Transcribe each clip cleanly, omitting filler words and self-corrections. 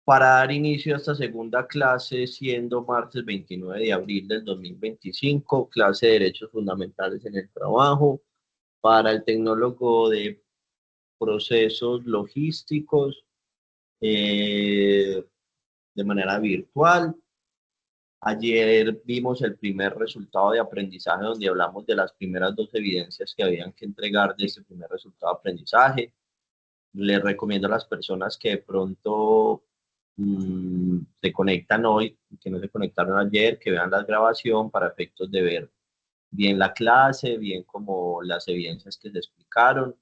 para dar inicio a esta segunda clase, siendo martes 29 de abril del 2025, clase de Derechos Fundamentales en el Trabajo, para el tecnólogo de procesos logísticos de manera virtual. Ayer vimos el primer resultado de aprendizaje donde hablamos de las primeras dos evidencias que habían que entregar de ese primer resultado de aprendizaje. Les recomiendo a las personas que de pronto se conectan hoy, que no se conectaron ayer, que vean la grabación para efectos de ver bien la clase, bien como las evidencias que se explicaron.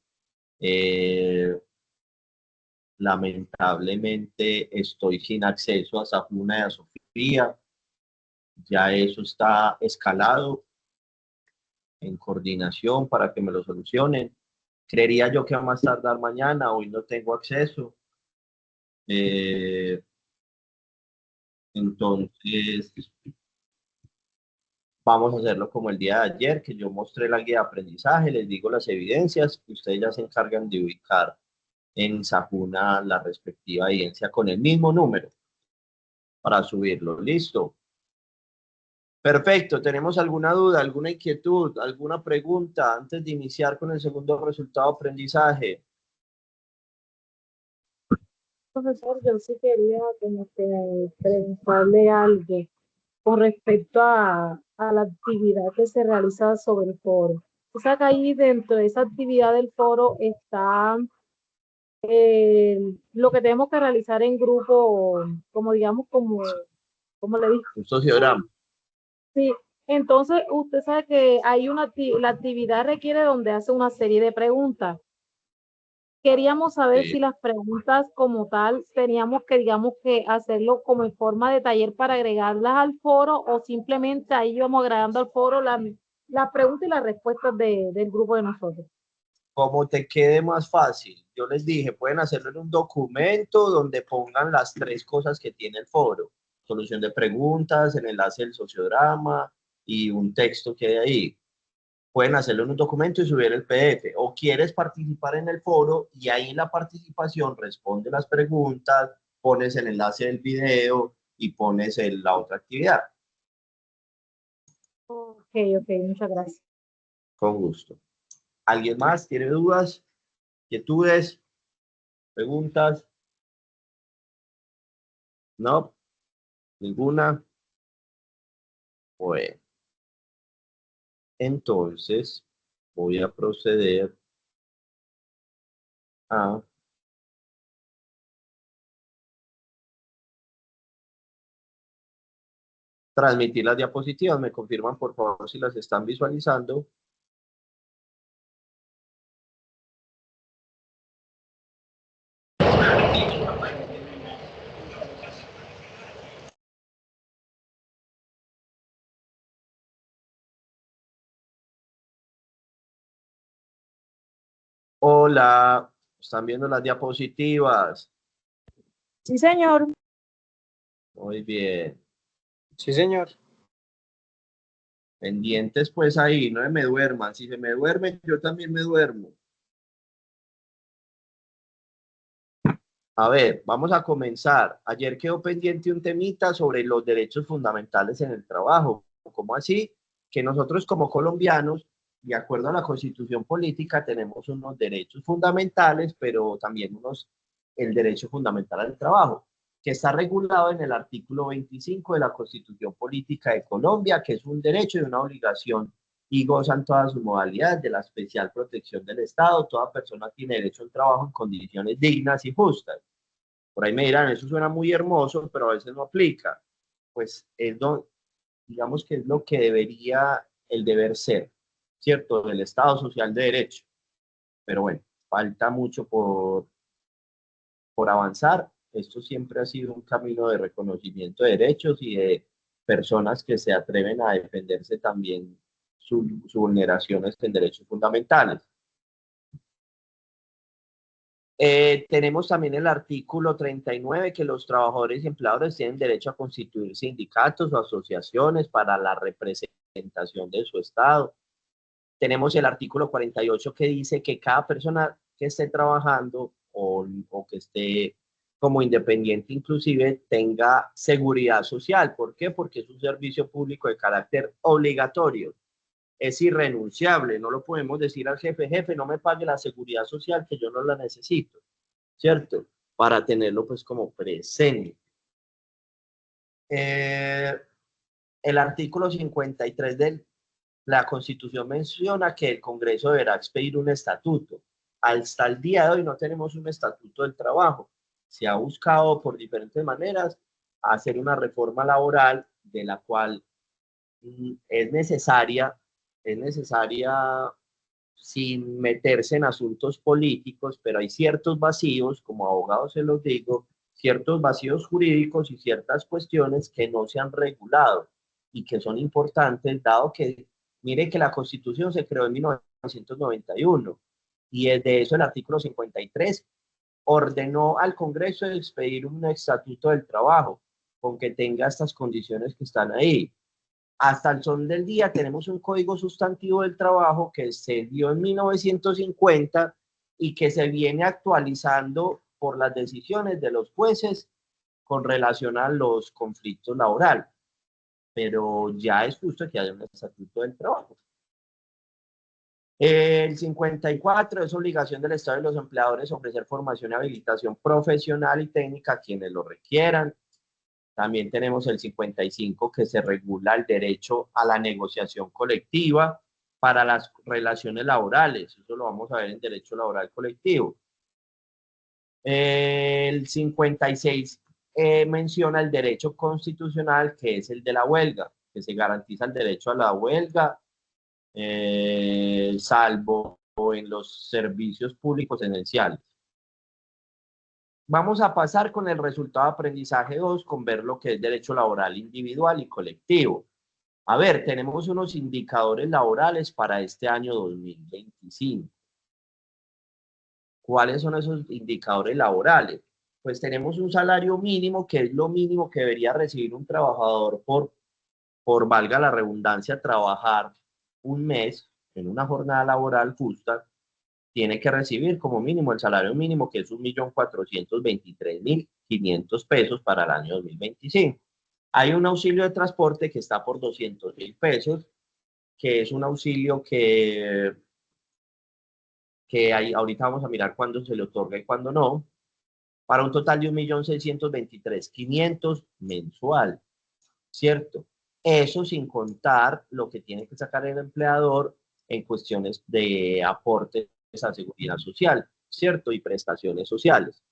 Lamentablemente estoy sin acceso a Safuna y a Sofía. Ya eso está escalado en coordinación para que me lo solucionen. Creería yo que va a más tardar mañana, hoy no tengo acceso. Entonces, vamos a hacerlo como el día de ayer, que yo mostré la guía de aprendizaje, les digo las evidencias, ustedes ya se encargan de ubicar en Safuna la respectiva evidencia con el mismo número para subirlo. ¿Listo? Perfecto. ¿Tenemos alguna duda, alguna inquietud, alguna pregunta antes de iniciar con el segundo resultado de aprendizaje? Profesor, yo sí quería como que preguntarle algo con respecto a la actividad que se realiza sobre el foro. O sea que ahí dentro de esa actividad del foro está lo que tenemos que realizar en grupo, como digamos, como le dije. Un sociograma. Sí, entonces usted sabe que hay la actividad requiere donde hace una serie de preguntas. Queríamos saber si las preguntas como tal teníamos que, digamos, que hacerlo como en forma de taller para agregarlas al foro o simplemente ahí íbamos agregando al foro las preguntas y las respuestas del grupo de nosotros. Como te quede más fácil. Yo les dije, pueden hacerlo en un documento donde pongan las tres cosas que tiene el foro. Solución de preguntas, el enlace del sociograma y un texto que hay ahí. Pueden hacerlo en un documento y subir el PDF. O quieres participar en el foro y ahí en la participación responde las preguntas, pones el enlace del video y pones la otra actividad. Ok, muchas gracias. Con gusto. ¿Alguien más tiene dudas, inquietudes, preguntas? ¿No? ¿Ninguna? Bueno, entonces voy a proceder a transmitir las diapositivas. Me confirman, por favor, si las están visualizando. Hola, ¿están viendo las diapositivas? Sí, señor. Muy bien. Sí, señor. Pendientes pues ahí, no me duerman. Si se me duermen, yo también me duermo. A ver, vamos a comenzar. Ayer quedó pendiente un temita sobre los derechos fundamentales en el trabajo. ¿Cómo así? Que nosotros como colombianos, de acuerdo a la Constitución política, tenemos unos derechos fundamentales, pero también el derecho fundamental al trabajo, que está regulado en el artículo 25 de la Constitución política de Colombia, que es un derecho y una obligación y gozan todas sus modalidades de la especial protección del Estado. Toda persona tiene derecho a un trabajo en condiciones dignas y justas. Por ahí me dirán, eso suena muy hermoso, pero a veces no aplica. Pues digamos que es lo que debería el deber ser, ¿cierto? Del Estado Social de Derecho. Pero bueno, falta mucho por avanzar. Esto siempre ha sido un camino de reconocimiento de derechos y de personas que se atreven a defenderse también sus vulneraciones en derechos fundamentales. Tenemos también el artículo 39 que los trabajadores y empleadores tienen derecho a constituir sindicatos o asociaciones para la representación de su estado. Tenemos el artículo 48 que dice que cada persona que esté trabajando o que esté como independiente inclusive tenga seguridad social. ¿Por qué? Porque es un servicio público de carácter obligatorio. Es irrenunciable, no lo podemos decir al jefe, jefe, no me pague la seguridad social que yo no la necesito, ¿cierto? Para tenerlo pues como presente. El artículo 53 de la Constitución menciona que el Congreso deberá expedir un estatuto. Hasta el día de hoy no tenemos un estatuto del trabajo. Se ha buscado por diferentes maneras hacer una reforma laboral de la cual es necesaria sin meterse en asuntos políticos, pero hay ciertos vacíos, como abogado se los digo, ciertos vacíos jurídicos y ciertas cuestiones que no se han regulado y que son importantes, dado que, mire que la Constitución se creó en 1991 y de eso el artículo 53 ordenó al Congreso expedir un estatuto del trabajo con que tenga estas condiciones que están ahí. Hasta el sol del día tenemos un código sustantivo del trabajo que se dio en 1950 y que se viene actualizando por las decisiones de los jueces con relación a los conflictos laborales. Pero ya es justo que haya un estatuto del trabajo. El 54 es obligación del Estado y los empleadores ofrecer formación y habilitación profesional y técnica a quienes lo requieran. También tenemos el 55 que se regula el derecho a la negociación colectiva para las relaciones laborales. Eso lo vamos a ver en derecho laboral colectivo. El 56 menciona el derecho constitucional, que es el de la huelga, que se garantiza el derecho a la huelga, salvo en los servicios públicos esenciales. Vamos a pasar con el resultado de aprendizaje 2, con ver lo que es derecho laboral individual y colectivo. A ver, tenemos unos indicadores laborales para este año 2025. ¿Cuáles son esos indicadores laborales? Pues tenemos un salario mínimo, que es lo mínimo que debería recibir un trabajador por valga la redundancia, trabajar un mes en una jornada laboral justa. Tiene que recibir como mínimo el salario mínimo, que es 1.423.500 pesos para el año 2025. Hay un auxilio de transporte que está por 200.000 pesos, que es un auxilio que hay, ahorita vamos a mirar cuándo se le otorga y cuándo no, para un total de 1.623.500 mensual, ¿cierto? Eso sin contar lo que tiene que sacar el empleador en cuestiones de aportes a seguridad social, ¿cierto? Y prestaciones sociales.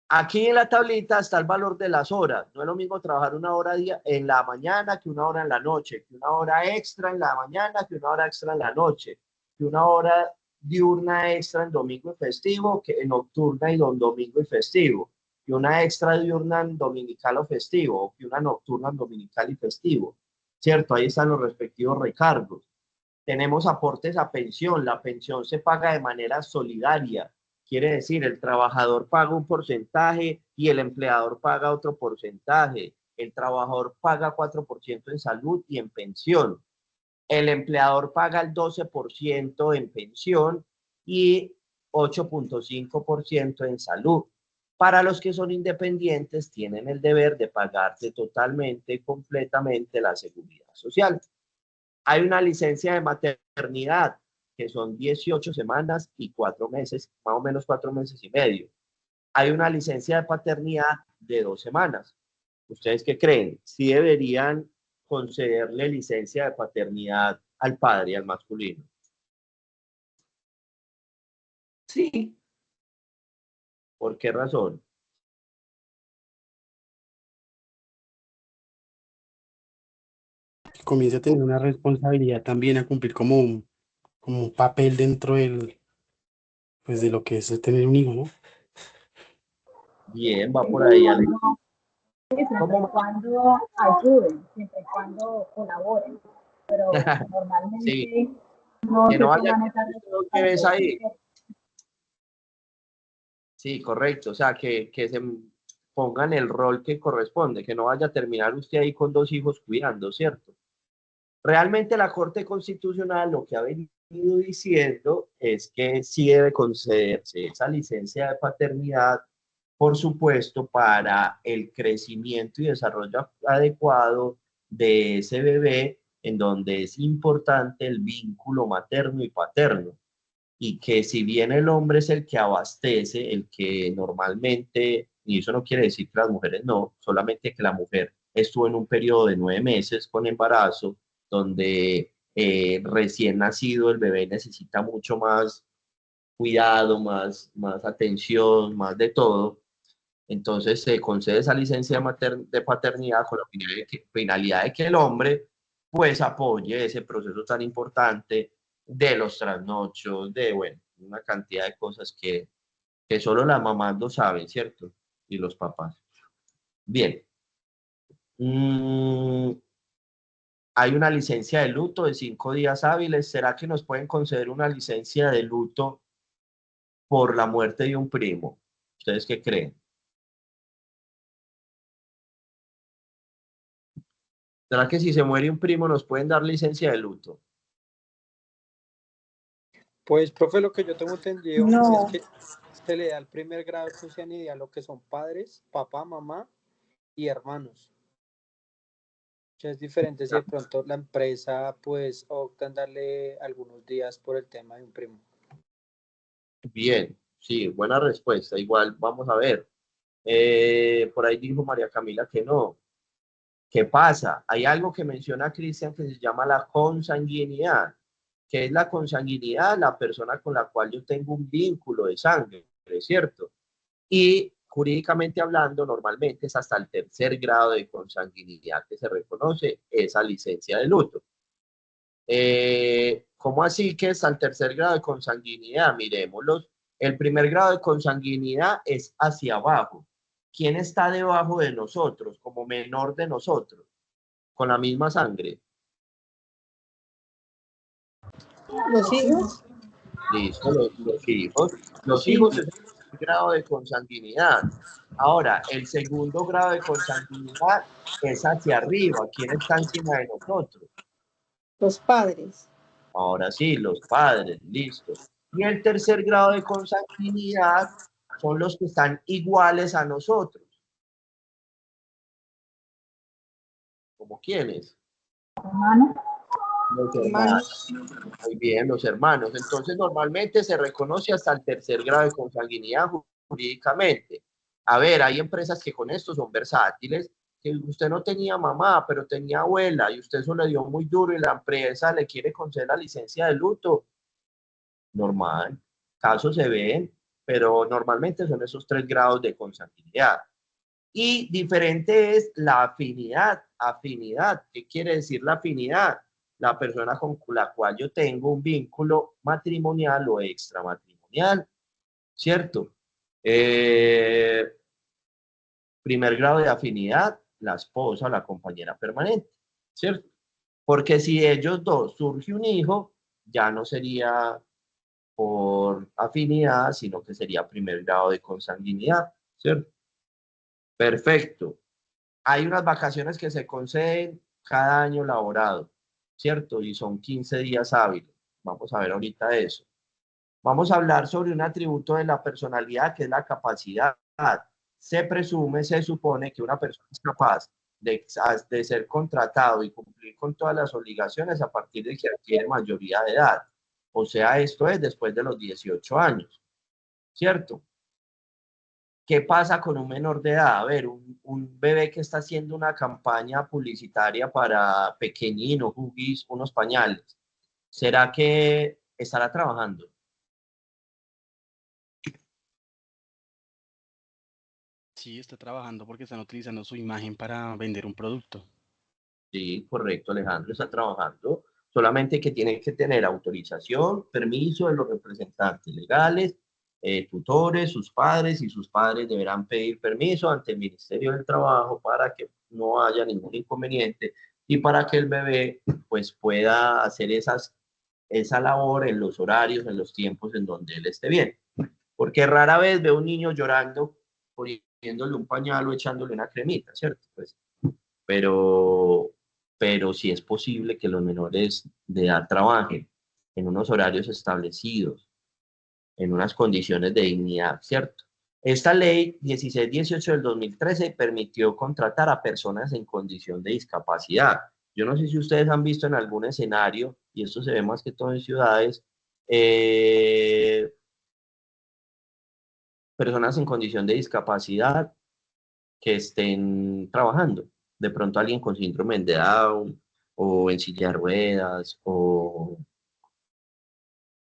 Aquí en la tablita está el valor de las horas. No es lo mismo trabajar una hora en la mañana que una hora en la noche, que una hora extra en la mañana que una hora extra en la noche, que una hora diurna extra en domingo y festivo, que en nocturna y domingo y festivo, que una extra diurna en dominical o festivo, o que una nocturna en dominical y festivo, ¿cierto? Ahí están los respectivos recargos. Tenemos aportes a pensión. La pensión se paga de manera solidaria. Quiere decir, el trabajador paga un porcentaje y el empleador paga otro porcentaje. El trabajador paga 4% en salud y en pensión. El empleador paga el 12% en pensión y 8.5% en salud. Para los que son independientes, tienen el deber de pagarse totalmente, completamente la seguridad social. Hay una licencia de maternidad, que son 18 semanas y 4 meses, más o menos 4 meses y medio. Hay una licencia de paternidad de 2 semanas. ¿Ustedes qué creen? ¿Sí deberían concederle licencia de paternidad al padre, al masculino? Sí. ¿Por qué razón? Comienza a tener una responsabilidad también, a cumplir como un papel dentro pues de lo que es tener un hijo, ¿no? Bien, va por ahí, Alex. Siempre y cuando ayuden, siempre y cuando colaboren, pero normalmente sí. no Que se no vaya toman esas que ves ahí. responsabilidades. Sí, correcto. O sea, que se pongan el rol que corresponde, que no vaya a terminar usted ahí con 2 hijos cuidando, ¿cierto? Realmente la Corte Constitucional lo que ha venido diciendo es que sí debe concederse esa licencia de paternidad, por supuesto, para el crecimiento y desarrollo adecuado de ese bebé, en donde es importante el vínculo materno y paterno. Y que si bien el hombre es el que abastece, el que normalmente, y eso no quiere decir que las mujeres no, solamente que la mujer estuvo en un periodo de 9 meses con embarazo, donde recién nacido el bebé necesita mucho más cuidado, más atención, más de todo. Entonces se concede esa licencia de paternidad con la finalidad de que el hombre pues apoye ese proceso tan importante de los trasnochos, de, bueno, una cantidad de cosas que solo las mamás lo saben, ¿cierto? Y los papás. Bien. Hay una licencia de luto de 5 días hábiles. ¿Será que nos pueden conceder una licencia de luto por la muerte de un primo? ¿Ustedes qué creen? ¿Será que si se muere un primo nos pueden dar licencia de luto? Pues, profe, lo que yo tengo entendido No. es que se le da el primer grado de consanguinidad a lo que son padres, papá, mamá y hermanos. Ya es diferente si de pronto la empresa pues opta en darle algunos días por el tema de un primo. Bien, sí, buena respuesta. Igual, vamos a ver. Por ahí dijo María Camila que no. ¿Qué pasa? Hay algo que menciona Cristian que se llama la consanguinidad. ¿Qué es la consanguinidad? La persona con la cual yo tengo un vínculo de sangre, ¿cierto? Y jurídicamente hablando, normalmente es hasta el 3er grado de consanguinidad que se reconoce esa licencia de luto. ¿Cómo así que es al 3er grado de consanguinidad? Miremoslos. El 1er grado de consanguinidad es hacia abajo. ¿Quién está debajo de nosotros, como menor de nosotros, con la misma sangre? Los hijos. Listo, los hijos. Los hijos es el 1er grado de consanguinidad. Ahora, el 2.º grado de consanguinidad es hacia arriba. ¿Quién está encima de nosotros? Los padres. Ahora sí, los padres, listo. Y el 3er grado de consanguinidad son los que están iguales a nosotros. ¿Como quiénes? Hermanos. Los hermanos. Muy bien, los hermanos. Entonces, normalmente se reconoce hasta el 3er grado de consanguinidad jurídicamente. A ver, hay empresas que con esto son versátiles, que usted no tenía mamá, pero tenía abuela, y usted eso le dio muy duro y la empresa le quiere conceder la licencia de luto. Normal, casos se ven, pero normalmente son esos 3 grados de consanguinidad. Y diferente es la afinidad. Afinidad, ¿qué quiere decir la afinidad? La persona con la cual yo tengo un vínculo matrimonial o extramatrimonial, ¿cierto? 1er grado de afinidad, la esposa o la compañera permanente, ¿cierto? Porque si de ellos dos surge un hijo, ya no sería por afinidad, sino que sería 1er grado de consanguinidad, ¿cierto? Perfecto. Hay unas vacaciones que se conceden cada año laborado, ¿cierto? Y son 15 días hábiles. Vamos a ver ahorita eso. Vamos a hablar sobre un atributo de la personalidad que es la capacidad. Se presume, se supone que una persona es capaz de ser contratado y cumplir con todas las obligaciones a partir de que adquiere mayoría de edad. O sea, esto es después de los 18 años, ¿cierto? ¿Qué pasa con un menor de edad? A ver, un bebé que está haciendo una campaña publicitaria para Pequeñino, Huggies, unos pañales. ¿Será que estará trabajando? Sí, está trabajando porque están utilizando su imagen para vender un producto. Sí, correcto, Alejandro, está trabajando. Solamente que tiene que tener autorización, permiso de los representantes legales, tutores, sus padres, y sus padres deberán pedir permiso ante el Ministerio del Trabajo para que no haya ningún inconveniente y para que el bebé pues pueda hacer esa labor en los horarios, en los tiempos en donde él esté bien. Porque rara vez veo un niño llorando, poniéndole un pañal o echándole una cremita, ¿cierto? Pues, pero, pero sí es posible que los menores de edad trabajen en unos horarios establecidos, en unas condiciones de dignidad, ¿cierto? Esta ley 1618 del 2013 permitió contratar a personas en condición de discapacidad. Yo no sé si ustedes han visto en algún escenario, y esto se ve más que todo en ciudades, personas en condición de discapacidad que estén trabajando. De pronto alguien con síndrome de Down, o en silla de ruedas, o,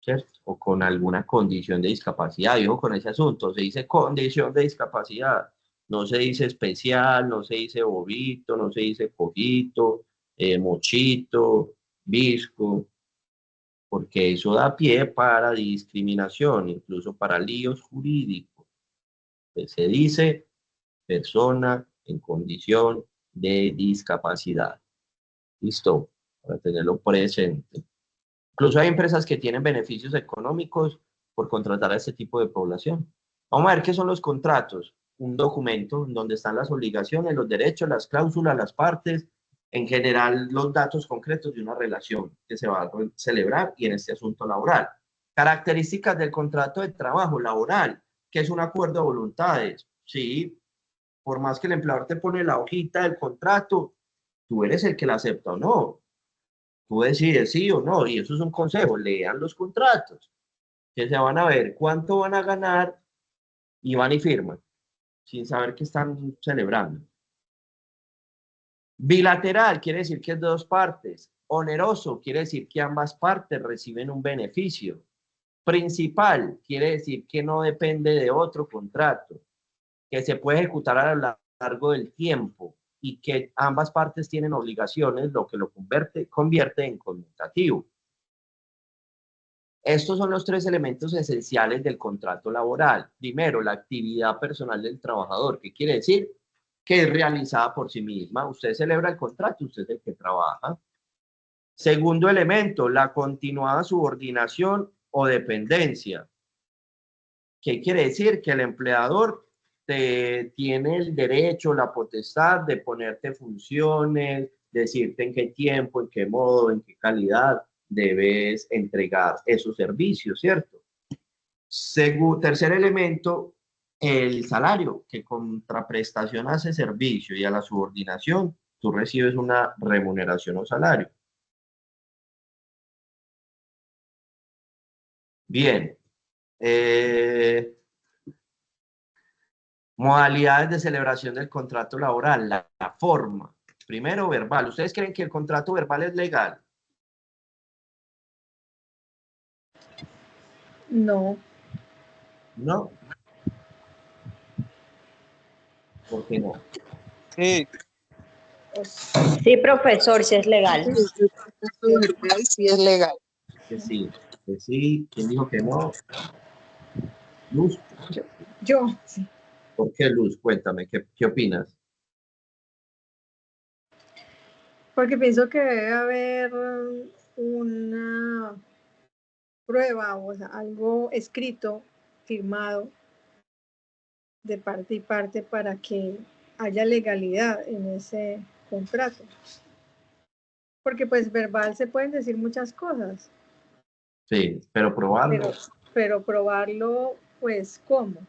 ¿cierto? O con alguna condición de discapacidad. Y ojo con ese asunto, se dice condición de discapacidad, no se dice especial, no se dice bobito, no se dice cojito, mochito, visco, porque eso da pie para discriminación, incluso para líos jurídicos. Pues se dice persona en condición de discapacidad. Listo, para tenerlo presente. Incluso hay empresas que tienen beneficios económicos por contratar a este tipo de población. Vamos a ver qué son los contratos. Un documento donde están las obligaciones, los derechos, las cláusulas, las partes, en general los datos concretos de una relación que se va a celebrar y en este asunto laboral. Características del contrato de trabajo laboral, que es un acuerdo de voluntades. Sí, por más que el empleador te pone la hojita del contrato, tú eres el que la acepta o no. Tú decides sí o no, y eso es un consejo, lean los contratos, que se van a ver cuánto van a ganar y van y firman, sin saber qué están celebrando. Bilateral quiere decir que es de dos partes. Oneroso quiere decir que ambas partes reciben un beneficio. Principal quiere decir que no depende de otro contrato, que se puede ejecutar a lo largo del tiempo y que ambas partes tienen obligaciones, lo que lo convierte en conmutativo. Estos son los tres elementos esenciales del contrato laboral. Primero, la actividad personal del trabajador. ¿Qué quiere decir? Que es realizada por sí misma. Usted celebra el contrato, usted es el que trabaja. Segundo elemento, la continuada subordinación o dependencia. ¿Qué quiere decir? Que el empleador tiene el derecho, la potestad de ponerte funciones, decirte en qué tiempo, en qué modo, en qué calidad debes entregar esos servicios, ¿cierto? Tercer elemento, el salario, que contraprestación a ese servicio y a la subordinación, tú recibes una remuneración o salario. Bien. Modalidades de celebración del contrato laboral, la forma. Primero, verbal. ¿Ustedes creen que el contrato verbal es legal? No. No. ¿Por qué no? Sí, Sí, profesor, sí es legal. sí es legal. Que sí. Que sí. ¿Quién dijo que no? Luz. Yo, sí. ¿Por qué, Luz? Cuéntame, ¿qué opinas? Porque pienso que debe haber una prueba, o sea, algo escrito, firmado de parte y parte para que haya legalidad en ese contrato. Porque pues verbal se pueden decir muchas cosas, Sí, pero probarlo. pero probarlo, pues, ¿cómo?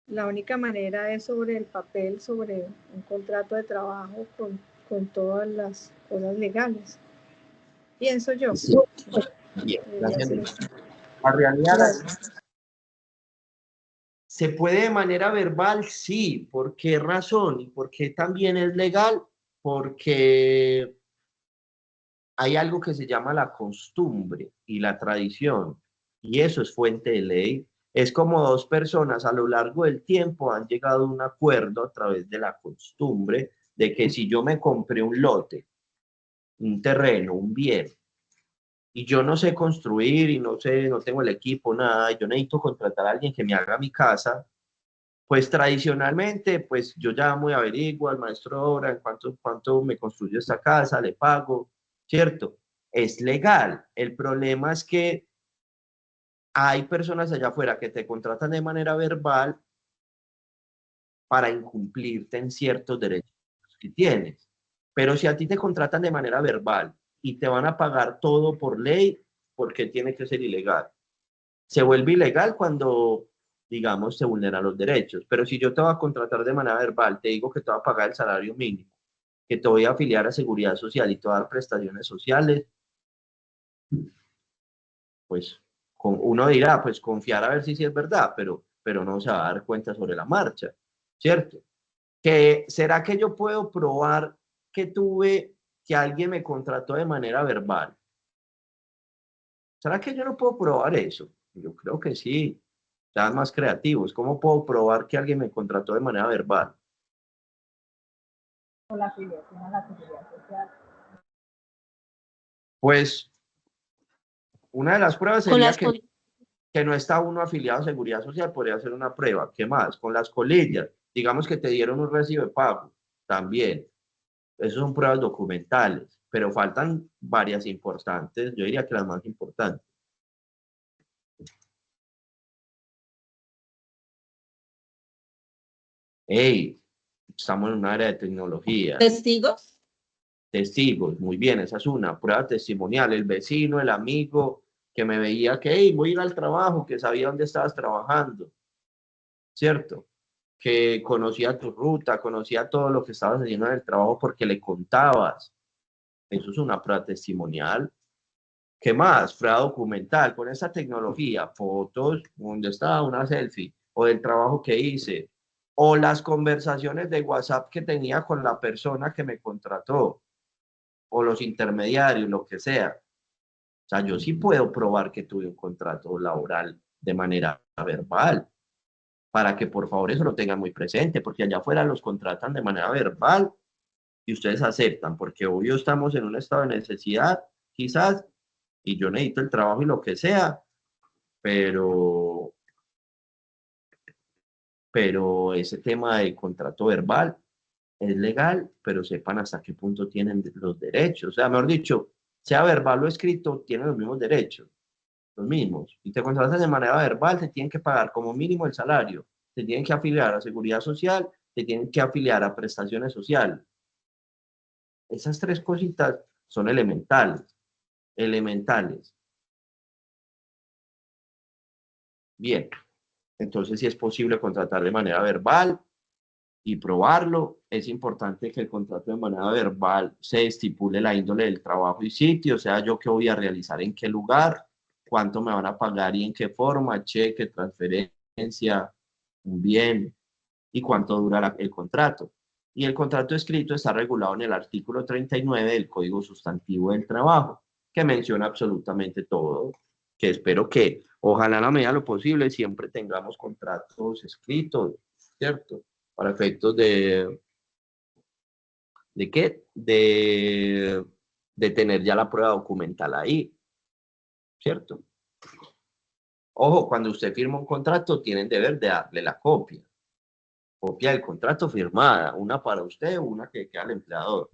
La única manera es sobre el papel, sobre un contrato de trabajo con todas las cosas legales. Pienso yo. Bien, gracias. La realidad, ¿se puede de manera verbal? Sí. ¿Por qué razón? ¿Y por qué también es legal? Porque hay algo que se llama la costumbre y la tradición, y eso es fuente de ley. Es como dos personas a lo largo del tiempo han llegado a un acuerdo a través de la costumbre de que si yo me compré un lote, un terreno, un bien, y yo no sé construir y no tengo el equipo, nada, y yo necesito contratar a alguien que me haga mi casa, pues tradicionalmente, pues yo llamo y averiguo al maestro de obra en cuánto me construye esta casa, le pago, ¿cierto? Es legal. El problema es que hay personas allá afuera que te contratan de manera verbal para incumplirte en ciertos derechos que tienes. Pero si a ti te contratan de manera verbal y te van a pagar todo por ley, ¿por qué tiene que ser ilegal? Se vuelve ilegal cuando, digamos, se vulneran los derechos. Pero si yo te voy a contratar de manera verbal, te digo que te voy a pagar el salario mínimo, que te voy a afiliar a Seguridad Social y te voy a dar prestaciones sociales, pues uno dirá, pues confiar a ver si sí es verdad, pero no se va a dar cuenta sobre la marcha, ¿cierto? ¿Será que yo puedo probar que alguien me contrató de manera verbal? ¿Será que yo no puedo probar eso? Yo creo que sí. Sean más creativos. ¿Cómo puedo probar que alguien me contrató de manera verbal? Con la afiliación a la Seguridad Social. Pues una de las pruebas Con sería las que no está uno afiliado a Seguridad Social, podría ser una prueba. ¿Qué más? Con las colillas. Digamos que te dieron un recibo de pago. También. Esas son pruebas documentales, pero faltan varias importantes. Yo diría que las más importantes. Hey, estamos en una área de tecnología. testigos. Testigos, muy bien, esa es una prueba testimonial. El vecino, el amigo que me veía que, hey, voy a ir al trabajo, que sabía dónde estabas trabajando, ¿cierto? Que conocía tu ruta, conocía todo lo que estabas haciendo en el trabajo porque le contabas. Eso es una prueba testimonial. ¿Qué más? Prueba documental. Con esta tecnología, fotos, donde estaba una selfie, o del trabajo que hice, o las conversaciones de WhatsApp que tenía con la persona que me contrató, o los intermediarios, lo que sea. O sea, yo sí puedo probar que tuve un contrato laboral de manera verbal, para que por favor eso lo tengan muy presente, porque allá afuera los contratan de manera verbal y ustedes aceptan, porque hoy estamos en un estado de necesidad, quizás, y yo necesito el trabajo y lo que sea, pero, pero ese tema de contrato verbal es legal, pero sepan hasta qué punto tienen los derechos. O sea, mejor dicho, sea verbal o escrito, tienen los mismos derechos, los mismos. Y te contratas de manera verbal, te tienen que pagar como mínimo el salario, te tienen que afiliar a Seguridad Social, te tienen que afiliar a prestaciones sociales. Esas tres cositas son elementales, elementales. Bien, entonces si es posible contratar de manera verbal y probarlo, es importante que el contrato de manera verbal se estipule la índole del trabajo y sitio, o sea, yo qué voy a realizar en qué lugar, cuánto me van a pagar y en qué forma, cheque, transferencia, un bien, y cuánto dura el contrato. Y el contrato escrito está regulado en el artículo 39 del Código Sustantivo del Trabajo, que menciona absolutamente todo, que espero que, ojalá en la medida de lo posible, siempre tengamos contratos escritos, ¿cierto? Para efectos ¿de qué? De tener ya la prueba documental ahí, ¿cierto? Ojo, cuando usted firma un contrato, tienen deber de darle la copia del contrato firmada, una para usted, una que queda al empleador.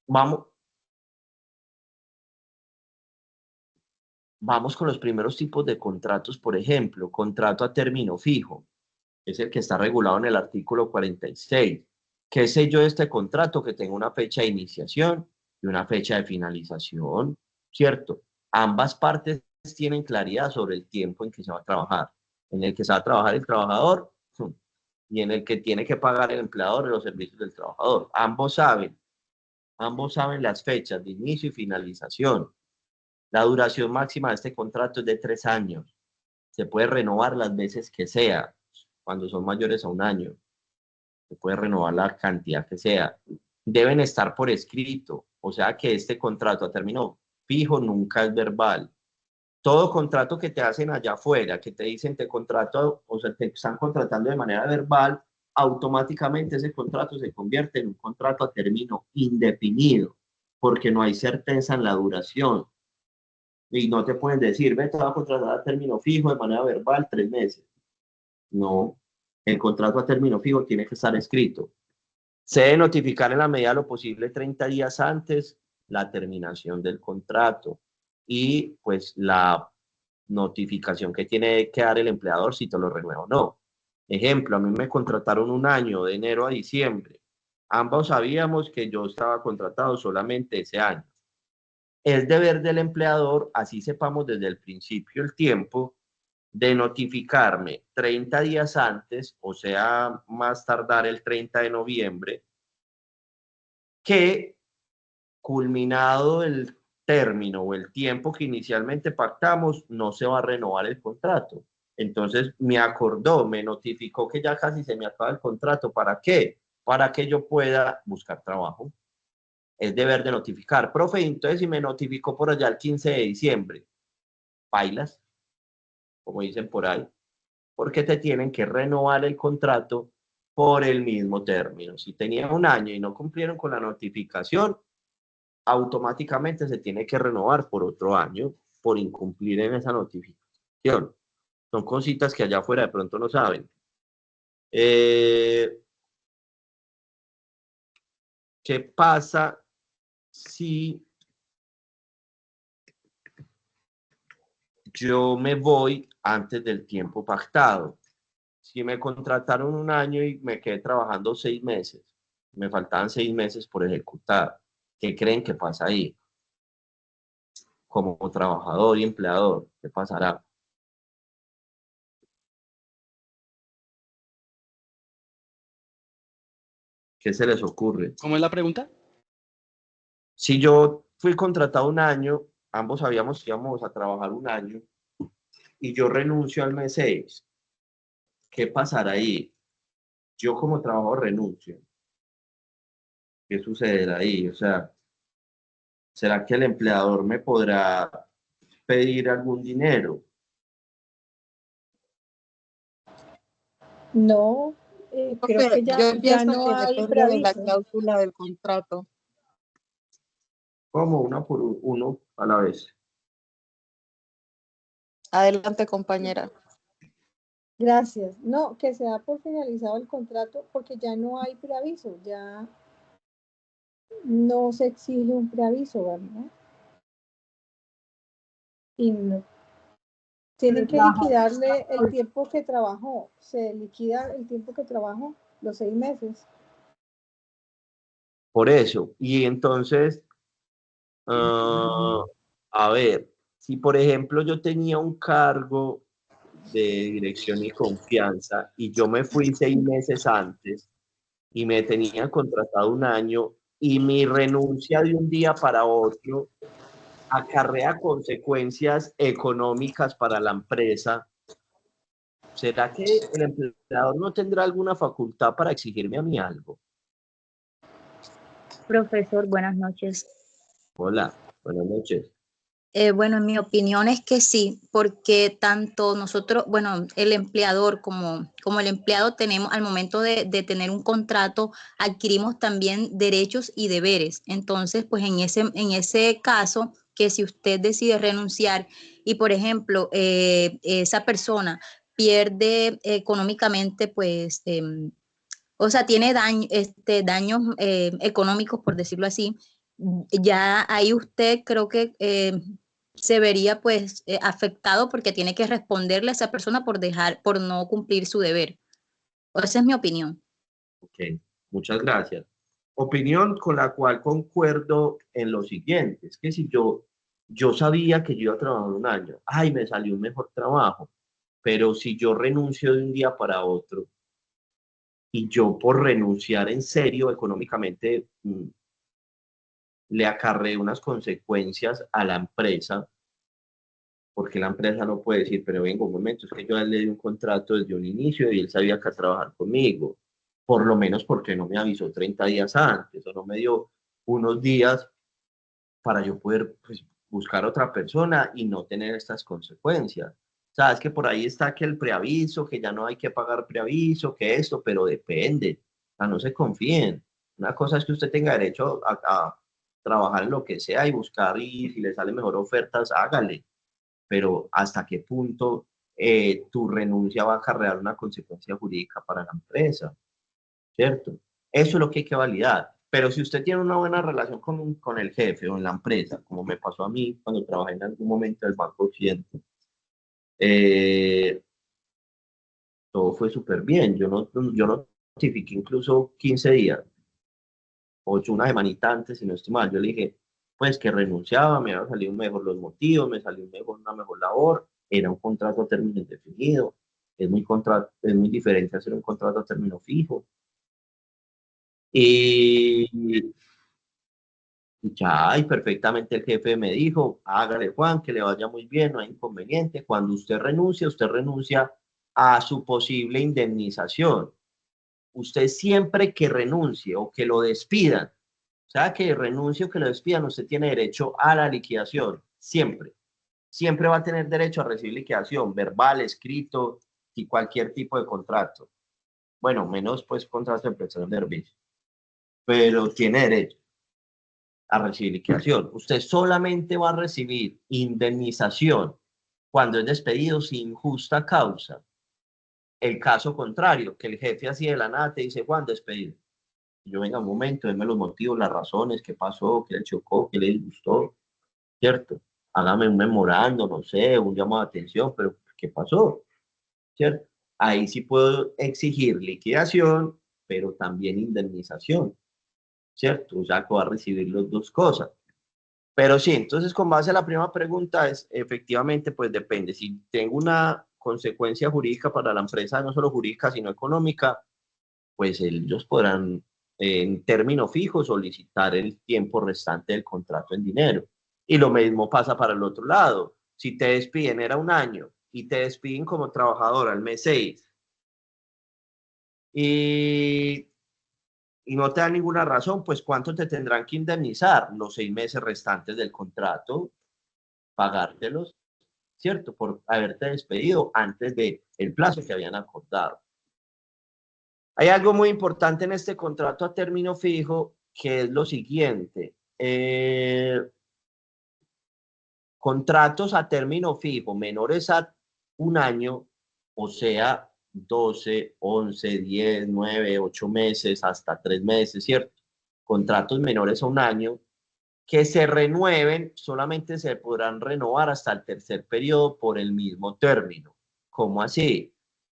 Vamos, vamos con los primeros tipos de contratos, por ejemplo, contrato a término fijo, es el que está regulado en el artículo 46. ¿Qué sé yo de este contrato? Que tenga una fecha de iniciación y una fecha de finalización, ¿cierto? Ambas partes tienen claridad sobre el tiempo en que se va a trabajar, en el que se va a trabajar el trabajador y en el que tiene que pagar el empleador los servicios del trabajador. Ambos saben las fechas de inicio y finalización. La duración máxima de este contrato es de 3 años. Se puede renovar las veces que sea, cuando son mayores a 1 año. Se puede renovar la cantidad que sea. Deben estar por escrito, o sea que este contrato a término fijo nunca es verbal. Todo contrato que te hacen allá afuera, que te dicen te contrato, o sea, te están contratando de manera verbal, automáticamente ese contrato se convierte en un contrato a término indefinido, porque no hay certeza en la duración. Y no te pueden decir, ve, te vas a contratar a término fijo de manera verbal 3 meses. No, el contrato a término fijo tiene que estar escrito. Se debe notificar en la medida de lo posible 30 días antes la terminación del contrato y pues la notificación que tiene que dar el empleador si te lo renueva o no. Ejemplo, a mí me contrataron 1 año de enero a diciembre. ambos sabíamos que yo estaba contratado solamente ese año. Es deber del empleador, así sepamos desde el principio el tiempo, de notificarme 30 días antes, o sea, más tardar el 30 de noviembre, que culminado el término o el tiempo que inicialmente pactamos, no se va a renovar el contrato. Entonces me acordó, me notificó que ya casi se me acaba el contrato. ¿Para qué? Para que yo pueda buscar trabajo. Es deber de notificar. Profe, entonces si me notificó por allá el 15 de diciembre, bailas, como dicen por ahí, porque te tienen que renovar el contrato por el mismo término. Si tenía un año y no cumplieron con la notificación, automáticamente se tiene que renovar por otro año por incumplir en esa notificación. Son cositas que allá afuera de pronto no saben. ¿Qué pasa si yo me voy antes del tiempo pactado? Si me contrataron un año y me quedé trabajando 6 meses, me faltaban 6 meses por ejecutar, ¿qué creen que pasa ahí? Como trabajador y empleador, ¿qué pasará? ¿Qué se les ocurre? ¿Cómo es la pregunta? Si yo fui contratado un año, ambos sabíamos que íbamos a trabajar un año, y yo renuncio al mes 6, ¿qué pasará ahí? Yo como trabajador renuncio. ¿Qué sucederá ahí? O sea, ¿será que el empleador me podrá pedir algún dinero? No, creo Profe, que yo ya pienso no que hay depende de la preaviso. cláusula del contrato. Como una por uno a la vez. Adelante, compañera. Gracias. No, que se da por finalizado el contrato porque ya no hay preaviso, ya no se exige un preaviso, ¿verdad? Y no, tienen que liquidarle el tiempo que trabajó, se liquida el tiempo que trabajó, los 6 meses. Por eso. Y entonces, a ver, si por ejemplo yo tenía un cargo de dirección y confianza y yo me fui 6 meses antes y me tenían contratado un año y mi renuncia de un día para otro acarrea consecuencias económicas para la empresa, ¿será que el empleador no tendrá alguna facultad para exigirme a mí algo? Profesor, buenas noches. Hola, buenas noches. Bueno, en mi opinión es que sí, porque tanto nosotros, bueno, el empleador como el empleado tenemos, al momento de tener un contrato, adquirimos también derechos y deberes. Entonces, pues en ese caso, que si usted decide renunciar y, por ejemplo, esa persona pierde económicamente, pues, o sea, tiene daños económicos, por decirlo así, ya ahí usted creo que se vería pues afectado porque tiene que responderle a esa persona por no cumplir su deber. Esa es mi opinión. Ok, muchas gracias. Opinión con la cual concuerdo en lo siguiente, es que si yo sabía que yo iba a trabajar un año, ay, me salió un mejor trabajo, pero si yo renuncio de un día para otro y yo por renunciar en serio económicamente le acarreé unas consecuencias a la empresa, porque la empresa no puede decir, pero venga un momento, es que yo a él le di un contrato desde un inicio y él sabía que iba a trabajar conmigo, por lo menos porque no me avisó 30 días antes o no me dio unos días para yo poder pues, buscar otra persona y no tener estas consecuencias. Sabes que por ahí está que el preaviso, que ya no hay que pagar preaviso, que esto, pero depende, o sea, no se confíen. Una cosa es que usted tenga derecho a trabajar en lo que sea y buscar y si le sale mejor ofertas, hágale, pero hasta qué punto tu renuncia va a acarrear una consecuencia jurídica para la empresa, ¿cierto? Eso es lo que hay que validar. Pero si usted tiene una buena relación con el jefe o en la empresa, como me pasó a mí cuando trabajé en algún momento en el Banco Occidente, eh, todo fue súper bien. Yo no notifiqué incluso 15 días. o una semanita antes, si no estoy mal, yo le dije, pues que renunciaba, me había salido mejor los motivos, me salió mejor, una mejor labor, era un contrato a término indefinido, es muy diferente hacer un contrato a término fijo. Y ya, y perfectamente el jefe me dijo, hágale Juan, que le vaya muy bien, no hay inconveniente. Cuando usted renuncia a su posible indemnización. Usted siempre que renuncie o que lo despidan, o sea, que renuncie o que lo despidan, usted tiene derecho a la liquidación, siempre. Siempre va a tener derecho a recibir liquidación, verbal, escrito y cualquier tipo de contrato. Bueno, menos pues contrato de prestación de servicio, pero tiene derecho a recibir liquidación. Usted solamente va a recibir indemnización cuando es despedido sin justa causa. El caso contrario, que el jefe así de la nada te dice, Juan, despedido. Yo venga un momento, denme los motivos, las razones, qué pasó, qué le chocó, qué le disgustó, ¿cierto? Hágame un memorando, no sé, un llamado de atención, pero ¿qué pasó? ¿Cierto? Ahí sí puedo exigir liquidación, pero también indemnización, ¿cierto? O sea, que va a recibir las dos cosas. Pero sí, entonces con base a la primera pregunta es, efectivamente, pues depende. Si tengo una consecuencia jurídica para la empresa, no solo jurídica, sino económica, pues ellos podrán, en término fijo, solicitar el tiempo restante del contrato en dinero. Y lo mismo pasa para el otro lado. Si te despiden, era un año, y te despiden como trabajador al mes 6, y, y no te dan ninguna razón, pues ¿cuánto te tendrán que indemnizar? Los 6 meses restantes del contrato, pagártelos, ¿cierto? Por haberte despedido antes del plazo que habían acordado. Hay algo muy importante en este contrato a término fijo, que es lo siguiente. Contratos a término fijo menores a un año, o sea, 12, 11, 10, 9, 8 meses, hasta 3 meses, ¿cierto? Contratos menores a un año que se renueven, solamente se podrán renovar hasta el tercer periodo por el mismo término. ¿Cómo así?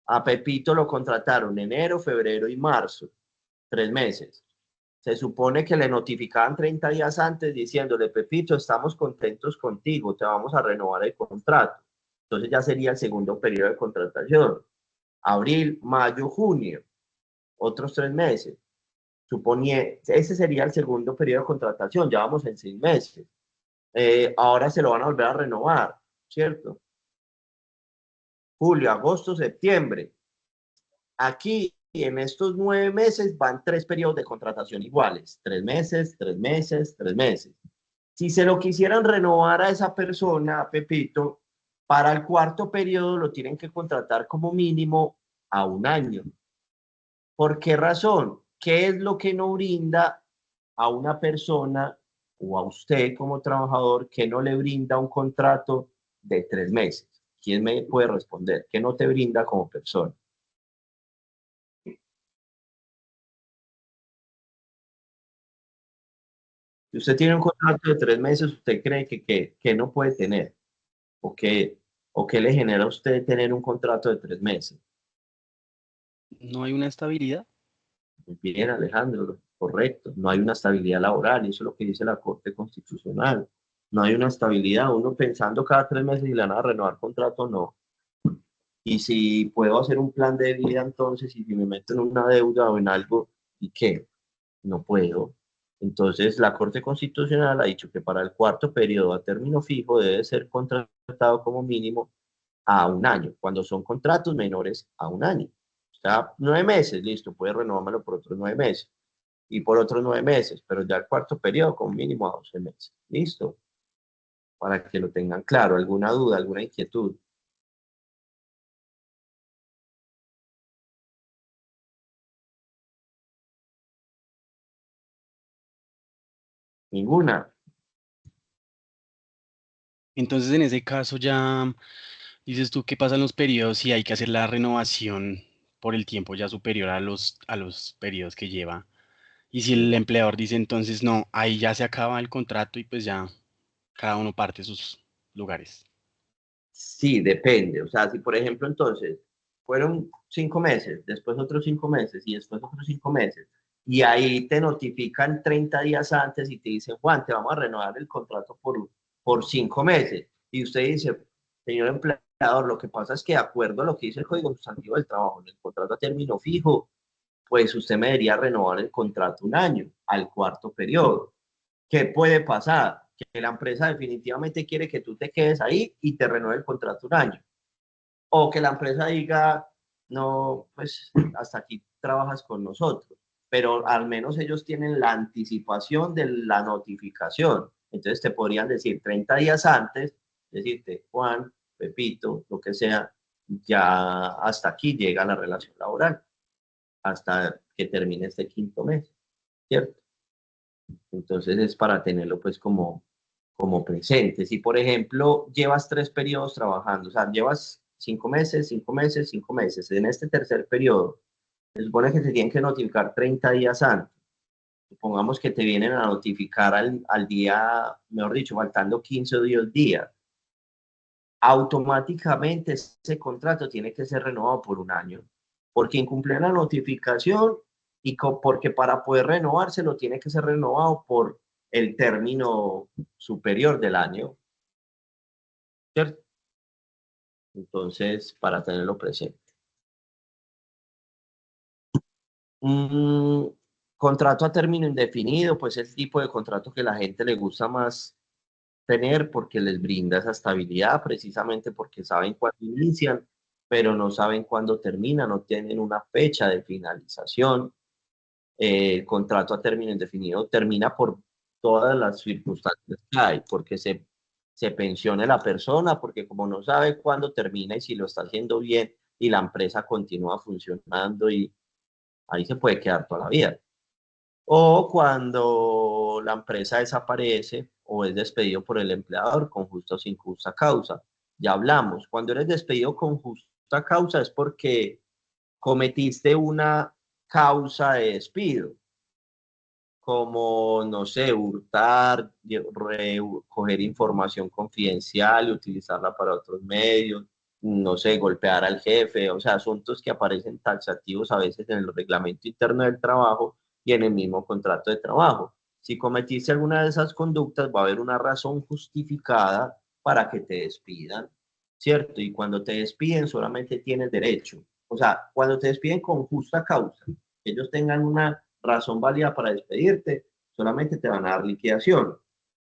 A Pepito lo contrataron enero, febrero y marzo, 3 meses. Se supone que le notificaban 30 días antes diciéndole, Pepito, estamos contentos contigo, te vamos a renovar el contrato. Entonces ya sería el segundo periodo de contratación. Abril, mayo, junio, otros 3 meses. Ese sería el segundo periodo de contratación, ya vamos en 6 meses. Ahora se lo van a volver a renovar, ¿cierto? Julio, agosto, septiembre. Aquí, en estos 9 meses, van 3 periodos de contratación iguales. 3 meses, 3 meses, 3 meses. Si se lo quisieran renovar a esa persona, a Pepito, para el cuarto periodo lo tienen que contratar como mínimo a un año. ¿Por qué razón? ¿Qué es lo que no brinda a una persona o a usted como trabajador que no le brinda un contrato de 3 meses? ¿Quién me puede responder? ¿Qué no te brinda como persona? Si usted tiene un contrato de 3 meses, ¿usted cree que no puede tener? ¿O qué le genera a usted tener un contrato de 3 meses? No hay una estabilidad. Muy bien, Alejandro, correcto. No hay una estabilidad laboral, y eso es lo que dice la Corte Constitucional. No hay una estabilidad. Uno pensando cada 3 meses y le van a renovar contrato, no. Y si puedo hacer un plan de vida, entonces, y si me meto en una deuda o en algo, ¿y qué? No puedo. Entonces, la Corte Constitucional ha dicho que para el cuarto periodo a término fijo debe ser contratado como mínimo a un año, cuando son contratos menores a un año. O sea, 9 meses, listo, puede renovármelo por otros 9 meses y por otros 9 meses, pero ya el cuarto periodo con mínimo a 12 meses. Listo, para que lo tengan claro. ¿Alguna duda, alguna inquietud? Ninguna. Entonces, en ese caso ya dices tú qué pasan los periodos y hay que hacer la renovación por el tiempo ya superior a los periodos que lleva. Y si el Sí. empleador dice entonces no, ahí ya se acaba el contrato y pues ya cada uno parte sus lugares. Sí, depende. O sea, si por ejemplo entonces fueron 5 meses, después otros 5 meses y después otros 5 meses, y ahí te notifican 30 días antes y te dicen, Juan, te vamos a renovar el contrato por 5 meses. Y usted dice, señor empleador, lo que pasa es que de acuerdo a lo que dice el Código Sustantivo del Trabajo, en el contrato a término fijo, pues usted me debería renovar el contrato un año, al cuarto periodo. ¿Qué puede pasar? Que la empresa definitivamente quiere que tú te quedes ahí y te renueve el contrato un año. O que la empresa diga, no, pues hasta aquí trabajas con nosotros. Pero al menos ellos tienen la anticipación de la notificación. Entonces te podrían decir 30 días antes, decirte, Juan, Pepito, lo que sea, ya hasta aquí llega la relación laboral, hasta que termine este quinto mes, ¿cierto? Entonces es para tenerlo pues como presente. Si por ejemplo llevas 3 periodos trabajando, o sea, llevas 5 meses, 5 meses, 5 meses, en este tercer periodo, se supone que te tienen que notificar 30 días antes. Supongamos que te vienen a notificar al día, mejor dicho, faltando 15 o 10 días. Automáticamente ese contrato tiene que ser renovado por un año, porque incumple la notificación y porque para poder renovárselo tiene que ser renovado por el término superior del año, ¿cierto? Entonces, para tenerlo presente. Contrato a término indefinido, pues es el tipo de contrato que la gente le gusta más tener porque les brinda esa estabilidad, precisamente porque saben cuándo inician, pero no saben cuándo terminan, no tienen una fecha de finalización. El contrato a término indefinido termina por todas las circunstancias que hay, porque se pensione la persona, porque como no sabe cuándo termina y si lo está haciendo bien y la empresa continúa funcionando y ahí se puede quedar toda la vida. O cuando la empresa desaparece o es despedido por el empleador con justa o sin justa causa. Ya hablamos, cuando eres despedido con justa causa es porque cometiste una causa de despido, como, no sé, hurtar, coger información confidencial y utilizarla para otros medios, no sé, golpear al jefe, o sea, asuntos que aparecen taxativos a veces en el reglamento interno del trabajo y en el mismo contrato de trabajo. Si cometiste alguna de esas conductas, va a haber una razón justificada para que te despidan, ¿cierto? Y cuando te despiden solamente tienes derecho. O sea, cuando te despiden con justa causa, ellos tengan una razón válida para despedirte, solamente te van a dar liquidación.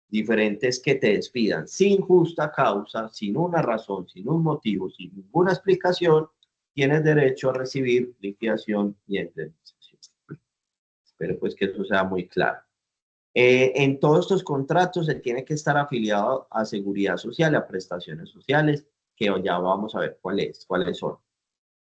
Diferente es que te despidan sin justa causa, sin una razón, sin un motivo, sin ninguna explicación, tienes derecho a recibir liquidación y indemnización. Espero pues que eso sea muy claro. En todos estos contratos se tiene que estar afiliado a Seguridad Social y a prestaciones sociales, que ya vamos a ver cuáles son.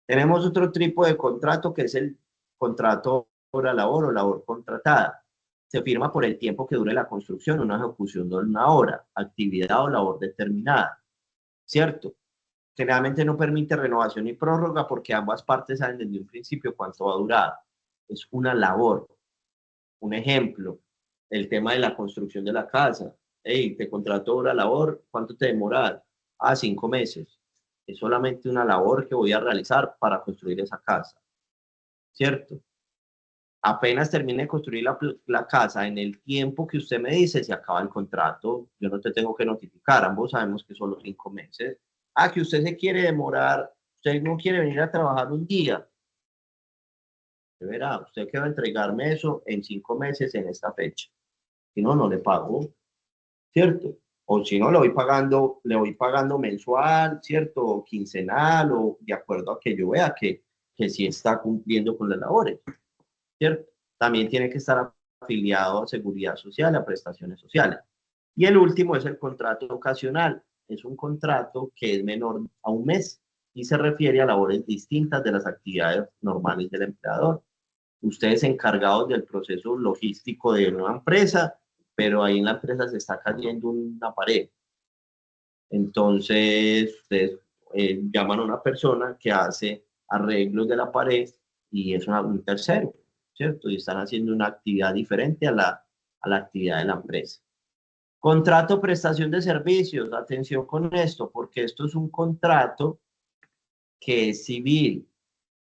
Tenemos otro tipo de contrato que es el contrato hora-labor o labor contratada. Se firma por el tiempo que dure la construcción, una ejecución de una hora, actividad o labor determinada, ¿cierto? Generalmente no permite renovación ni prórroga porque ambas partes saben desde un principio cuánto va a durar. Es una labor. Un ejemplo, el tema de la construcción de la casa. Hey, te contrato hora-labor, ¿cuánto te demoras? 5 meses. Es solamente una labor que voy a realizar para construir esa casa, ¿cierto? Apenas termine de construir la casa en el tiempo que usted me dice, se acaba el contrato, yo no te tengo que notificar, ambos sabemos que son los 5 meses. Que usted se quiere demorar, usted no quiere venir a trabajar un día. Usted verá, usted que va a entregarme eso en 5 meses en esta fecha. Si no, no le pago, ¿cierto? O si no, le voy pagando mensual, ¿cierto? O quincenal, o de acuerdo a que yo vea que sí está cumpliendo con las labores, ¿cierto? También tiene que estar afiliado a Seguridad Social, a prestaciones sociales. Y el último es el contrato ocasional. Es un contrato que es menor a un mes y se refiere a labores distintas de las actividades normales del empleador. Ustedes encargados del proceso logístico de una empresa, pero ahí en la empresa se está cayendo una pared. Entonces, ustedes llaman a una persona que hace arreglos de la pared y es un tercero, ¿cierto? Y están haciendo una actividad diferente a la actividad de la empresa. Contrato prestación de servicios. Atención con esto, porque esto es un contrato que es civil.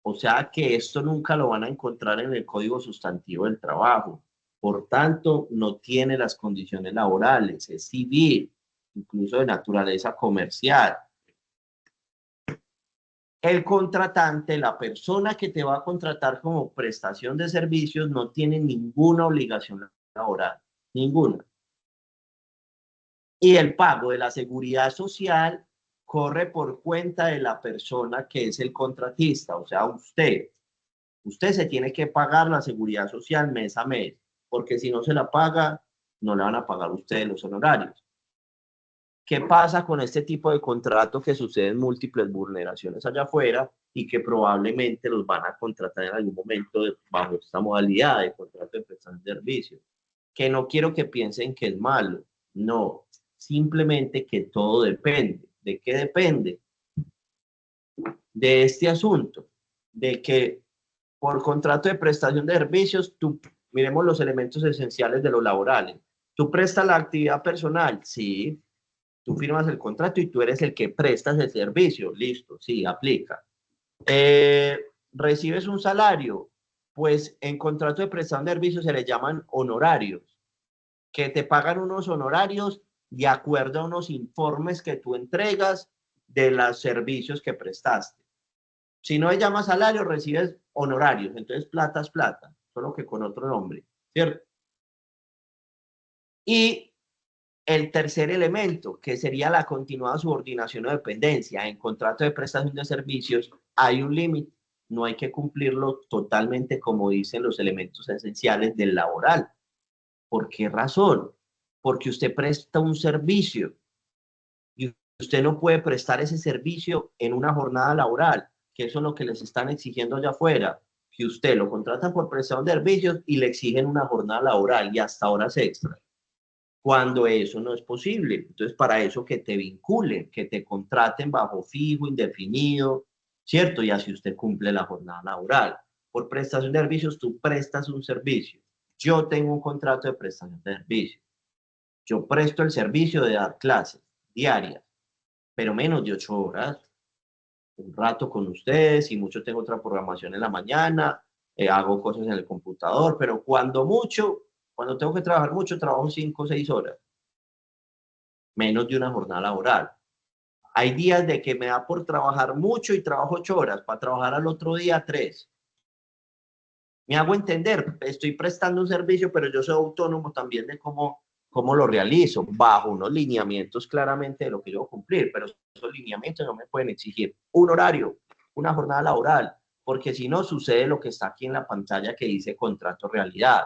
O sea que esto nunca lo van a encontrar en el Código Sustantivo del Trabajo. Por tanto, no tiene las condiciones laborales, es civil, incluso de naturaleza comercial. El contratante, la persona que te va a contratar como prestación de servicios, no tiene ninguna obligación laboral, ninguna. Y el pago de la seguridad social corre por cuenta de la persona que es el contratista, o sea, usted. Usted se tiene que pagar la seguridad social mes a mes, porque si no se la paga, no le van a pagar a ustedes los honorarios. ¿Qué pasa con este tipo de contrato que suceden múltiples vulneraciones allá afuera y que probablemente los van a contratar en algún momento bajo esta modalidad de contrato de prestación de servicios? Que no quiero que piensen que es malo, no, simplemente que todo depende. ¿De qué depende? De este asunto, de que por contrato de prestación de servicios, miremos los elementos esenciales de los laborales. ¿Tú prestas la actividad personal? Sí. Tú firmas el contrato y tú eres el que prestas el servicio. Listo, sí, aplica. ¿Recibes un salario? Pues en contrato de prestación de servicios se le llaman honorarios, que te pagan unos honorarios de acuerdo a unos informes que tú entregas de los servicios que prestaste. Si no se llama salario, recibes honorarios. Entonces, plata es plata, solo que con otro nombre, ¿cierto? Y el tercer elemento, que sería la continuada subordinación o dependencia. En contrato de prestación de servicios hay un límite, no hay que cumplirlo totalmente como dicen los elementos esenciales del laboral. ¿Por qué razón? Porque usted presta un servicio y usted no puede prestar ese servicio en una jornada laboral, que eso es lo que les están exigiendo allá afuera, que usted lo contratan por prestación de servicios y le exigen una jornada laboral y hasta horas extras, cuando eso no es posible. Entonces, para eso que te vinculen, que te contraten bajo fijo, indefinido, ¿cierto? Y así usted cumple la jornada laboral. Por prestación de servicios, tú prestas un servicio. Yo tengo un contrato de prestación de servicios. Yo presto el servicio de dar clases diarias, pero menos de 8 horas, un rato con ustedes, y mucho tengo otra programación en la mañana, hago cosas en el computador, pero cuando tengo que trabajar mucho, trabajo 5 o 6 horas, menos de una jornada laboral. Hay días de que me da por trabajar mucho y trabajo 8 horas, para trabajar al otro día 3. Me hago entender, estoy prestando un servicio, pero yo soy autónomo también de cómo lo realizo, bajo unos lineamientos claramente de lo que yo voy a cumplir, pero esos lineamientos no me pueden exigir un horario, una jornada laboral, porque si no sucede lo que está aquí en la pantalla que dice contrato realidad.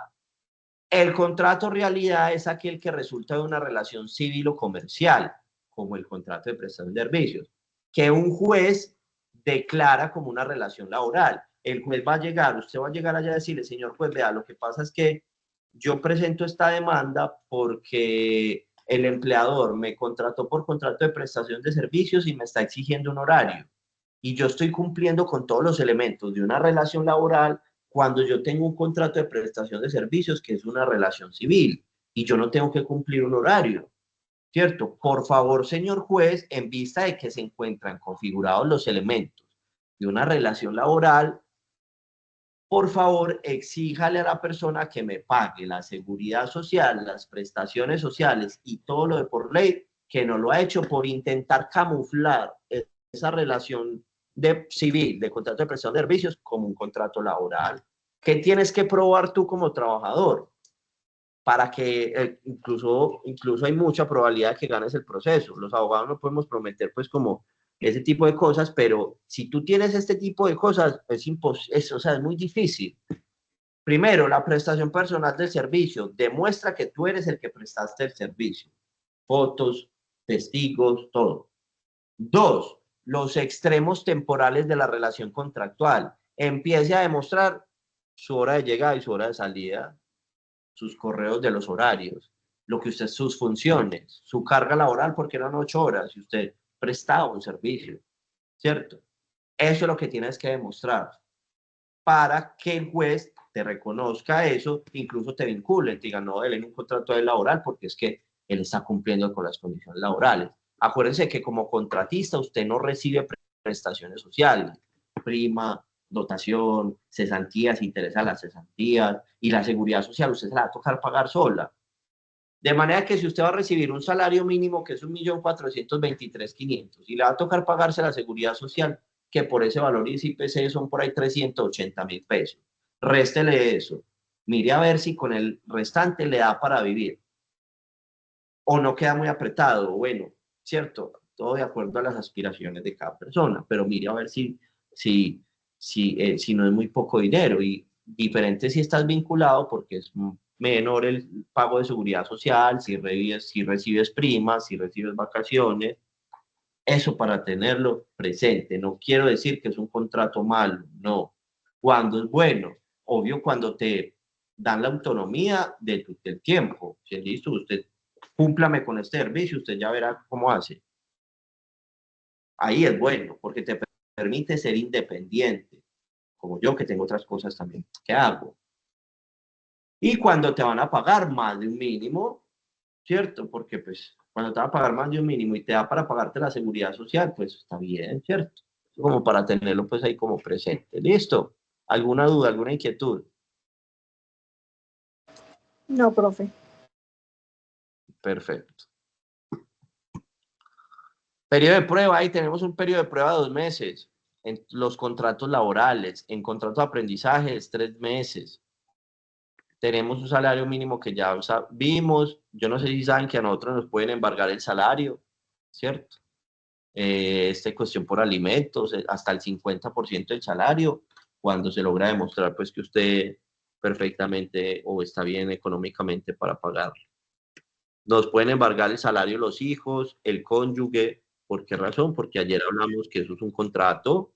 El contrato realidad es aquel que resulta de una relación civil o comercial, como el contrato de prestación de servicios, que un juez declara como una relación laboral. El juez va a llegar, usted va a llegar allá a decirle, señor juez, vea, lo que pasa es que yo presento esta demanda porque el empleador me contrató por contrato de prestación de servicios y me está exigiendo un horario. Y yo estoy cumpliendo con todos los elementos de una relación laboral cuando yo tengo un contrato de prestación de servicios que es una relación civil y yo no tengo que cumplir un horario, ¿cierto? Por favor, señor juez, en vista de que se encuentran configurados los elementos de una relación laboral, por favor, exíjale a la persona que me pague la seguridad social, las prestaciones sociales y todo lo de por ley, que no lo ha hecho por intentar camuflar esa relación civil, de contrato de prestación de servicios, como un contrato laboral. ¿Qué tienes que probar tú como trabajador? Para que incluso hay mucha probabilidad de que ganes el proceso. Los abogados no podemos prometer pues como ese tipo de cosas, pero si tú tienes este tipo de cosas, o sea, es muy difícil. Primero, la prestación personal del servicio demuestra que tú eres el que prestaste el servicio. Fotos, testigos, todo. 2, los extremos temporales de la relación contractual. Empiece a demostrar su hora de llegada y su hora de salida, sus correos de los horarios, lo que usted, sus funciones, su carga laboral, porque eran 8 horas y usted prestaba un servicio, ¿cierto? Eso es lo que tienes que demostrar para que el juez te reconozca eso, incluso te vincule, te diga, no, él en un contrato de laboral porque es que él está cumpliendo con las condiciones laborales. Acuérdense que como contratista usted no recibe prestaciones sociales, prima, dotación, cesantías, si interesa las cesantías, y la seguridad social usted se la va a tocar pagar sola. De manera que si usted va a recibir un salario mínimo que es 1.423.500 y le va a tocar pagarse la seguridad social, que por ese valor ICPC son por ahí 380.000 pesos. Réstele eso. Mire a ver si con el restante le da para vivir. O no queda muy apretado. Bueno, cierto, todo de acuerdo a las aspiraciones de cada persona, pero mire a ver si no es muy poco dinero. Y diferente si estás vinculado, porque es menor el pago de seguridad social, si recibes primas, si recibes vacaciones. Eso para tenerlo presente. No quiero decir que es un contrato malo, no. Cuando es bueno, obvio, cuando te dan la autonomía del tiempo. Si listo, usted cúmplame con este servicio, usted ya verá cómo hace. Ahí es bueno, porque te permite ser independiente, como yo que tengo otras cosas también que hago. Y cuando te van a pagar más de un mínimo, ¿cierto? Porque pues cuando te van a pagar más de un mínimo y te da para pagarte la seguridad social, pues está bien, ¿cierto? Como para tenerlo pues ahí como presente. ¿Listo? ¿Alguna duda, alguna inquietud? No, profe. Perfecto. Periodo de prueba, ahí tenemos un periodo de prueba de 2 meses. En los contratos laborales, en contratos de aprendizaje es 3 meses. Tenemos un salario mínimo que ya vimos. Yo no sé si saben que a nosotros nos pueden embargar el salario, ¿cierto? Esta cuestión por alimentos, hasta el 50% del salario, cuando se logra demostrar pues que usted perfectamente o está bien económicamente para pagar. Nos pueden embargar el salario los hijos, el cónyuge. ¿Por qué razón? Porque ayer hablamos que eso es un contrato.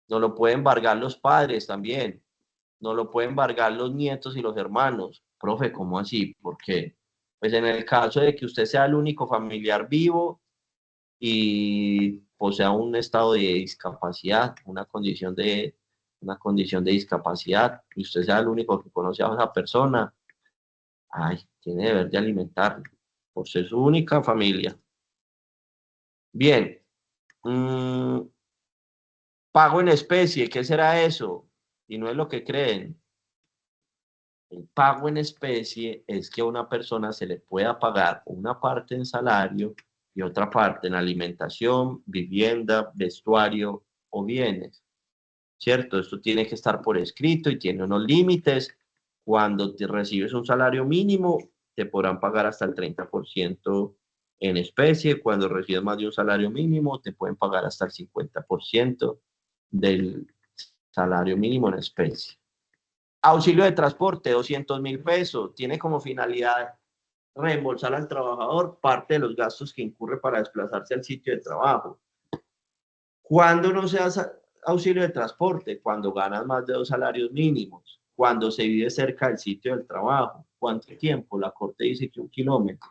Nos lo pueden embargar los padres también. Nos lo pueden embargar los nietos y los hermanos. Profe, ¿cómo así? ¿Por qué? Pues en el caso de que usted sea el único familiar vivo y posea un estado de discapacidad, una condición de discapacidad, y usted sea el único que conoce a esa persona, ay, tiene deber de alimentarlo, por ser su única familia. Bien, pago en especie, ¿qué será eso? Y no es lo que creen. El pago en especie es que a una persona se le pueda pagar una parte en salario y otra parte en alimentación, vivienda, vestuario o bienes, ¿cierto? Esto tiene que estar por escrito y tiene unos límites. Cuando te recibes un salario mínimo, te podrán pagar hasta el 30% en especie. Cuando recibes más de un salario mínimo, te pueden pagar hasta el 50% del salario mínimo en especie. Auxilio de transporte, 200.000 pesos. Tiene como finalidad reembolsar al trabajador parte de los gastos que incurre para desplazarse al sitio de trabajo. ¿Cuándo no se hace auxilio de transporte? Cuando ganas más de 2 salarios mínimos, cuando se vive cerca del sitio del trabajo. ¿Cuánto tiempo? La Corte dice que 1 kilómetro.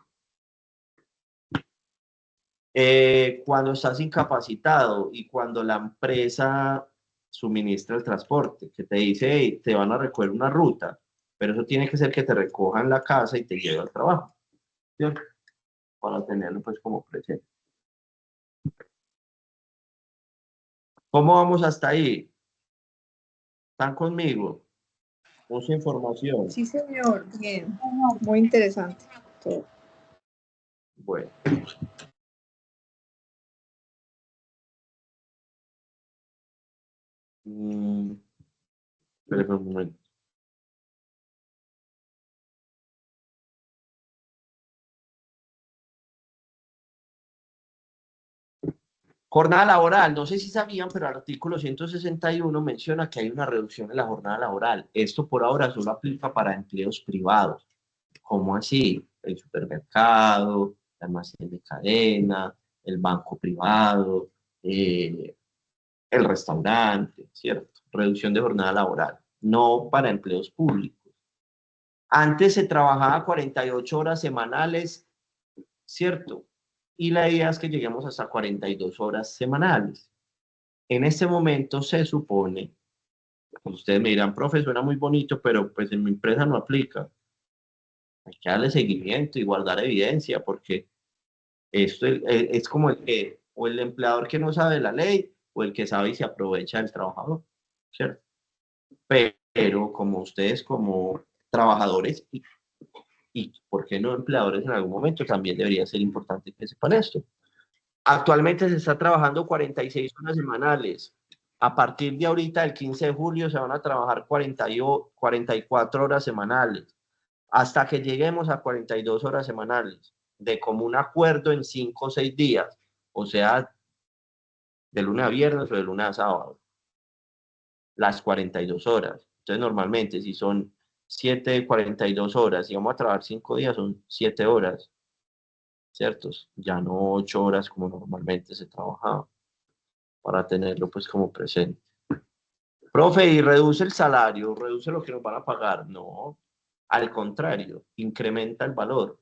Cuando estás incapacitado y cuando la empresa suministra el transporte, que te dice, hey, te van a recoger una ruta, pero eso tiene que ser que te recojan la casa y te lleve al trabajo, ¿cierto? Para tenerlo pues como presente. ¿Cómo vamos hasta ahí? ¿Están conmigo? Usa información. Sí, señor. Bien. Muy interesante. Todo. Bueno. Espérame un momento. Jornada laboral, no sé si sabían, pero el artículo 161 menciona que hay una reducción en la jornada laboral. Esto por ahora solo aplica para empleos privados. ¿Cómo así? El supermercado, el almacén de cadena, el banco privado, el restaurante, ¿cierto? Reducción de jornada laboral, no para empleos públicos. Antes se trabajaba 48 horas semanales, ¿cierto? Y la idea es que lleguemos hasta 42 horas semanales. En este momento se supone, ustedes me dirán, profe, suena muy bonito, pero pues en mi empresa no aplica. Hay que darle seguimiento y guardar evidencia, porque esto es como el empleador que no sabe la ley o el que sabe y se aprovecha del trabajador, ¿cierto? Pero como ustedes como trabajadores y ¿por qué no empleadores en algún momento? También debería ser importante que sepan esto. Actualmente se está trabajando 46 horas semanales. A partir de ahorita, el 15 de julio, se van a trabajar 44 horas semanales, hasta que lleguemos a 42 horas semanales, de común acuerdo en 5 o 6 días, o sea, de lunes a viernes o de lunes a sábado, las 42 horas. Entonces, normalmente, si son 42 horas y vamos a trabajar 5 días, son 7 horas, ¿ciertos? Ya no 8 horas como normalmente se trabajaba, para tenerlo pues como presente. Profe, y reduce el salario, reduce lo que nos van a pagar. No, al contrario, incrementa el valor.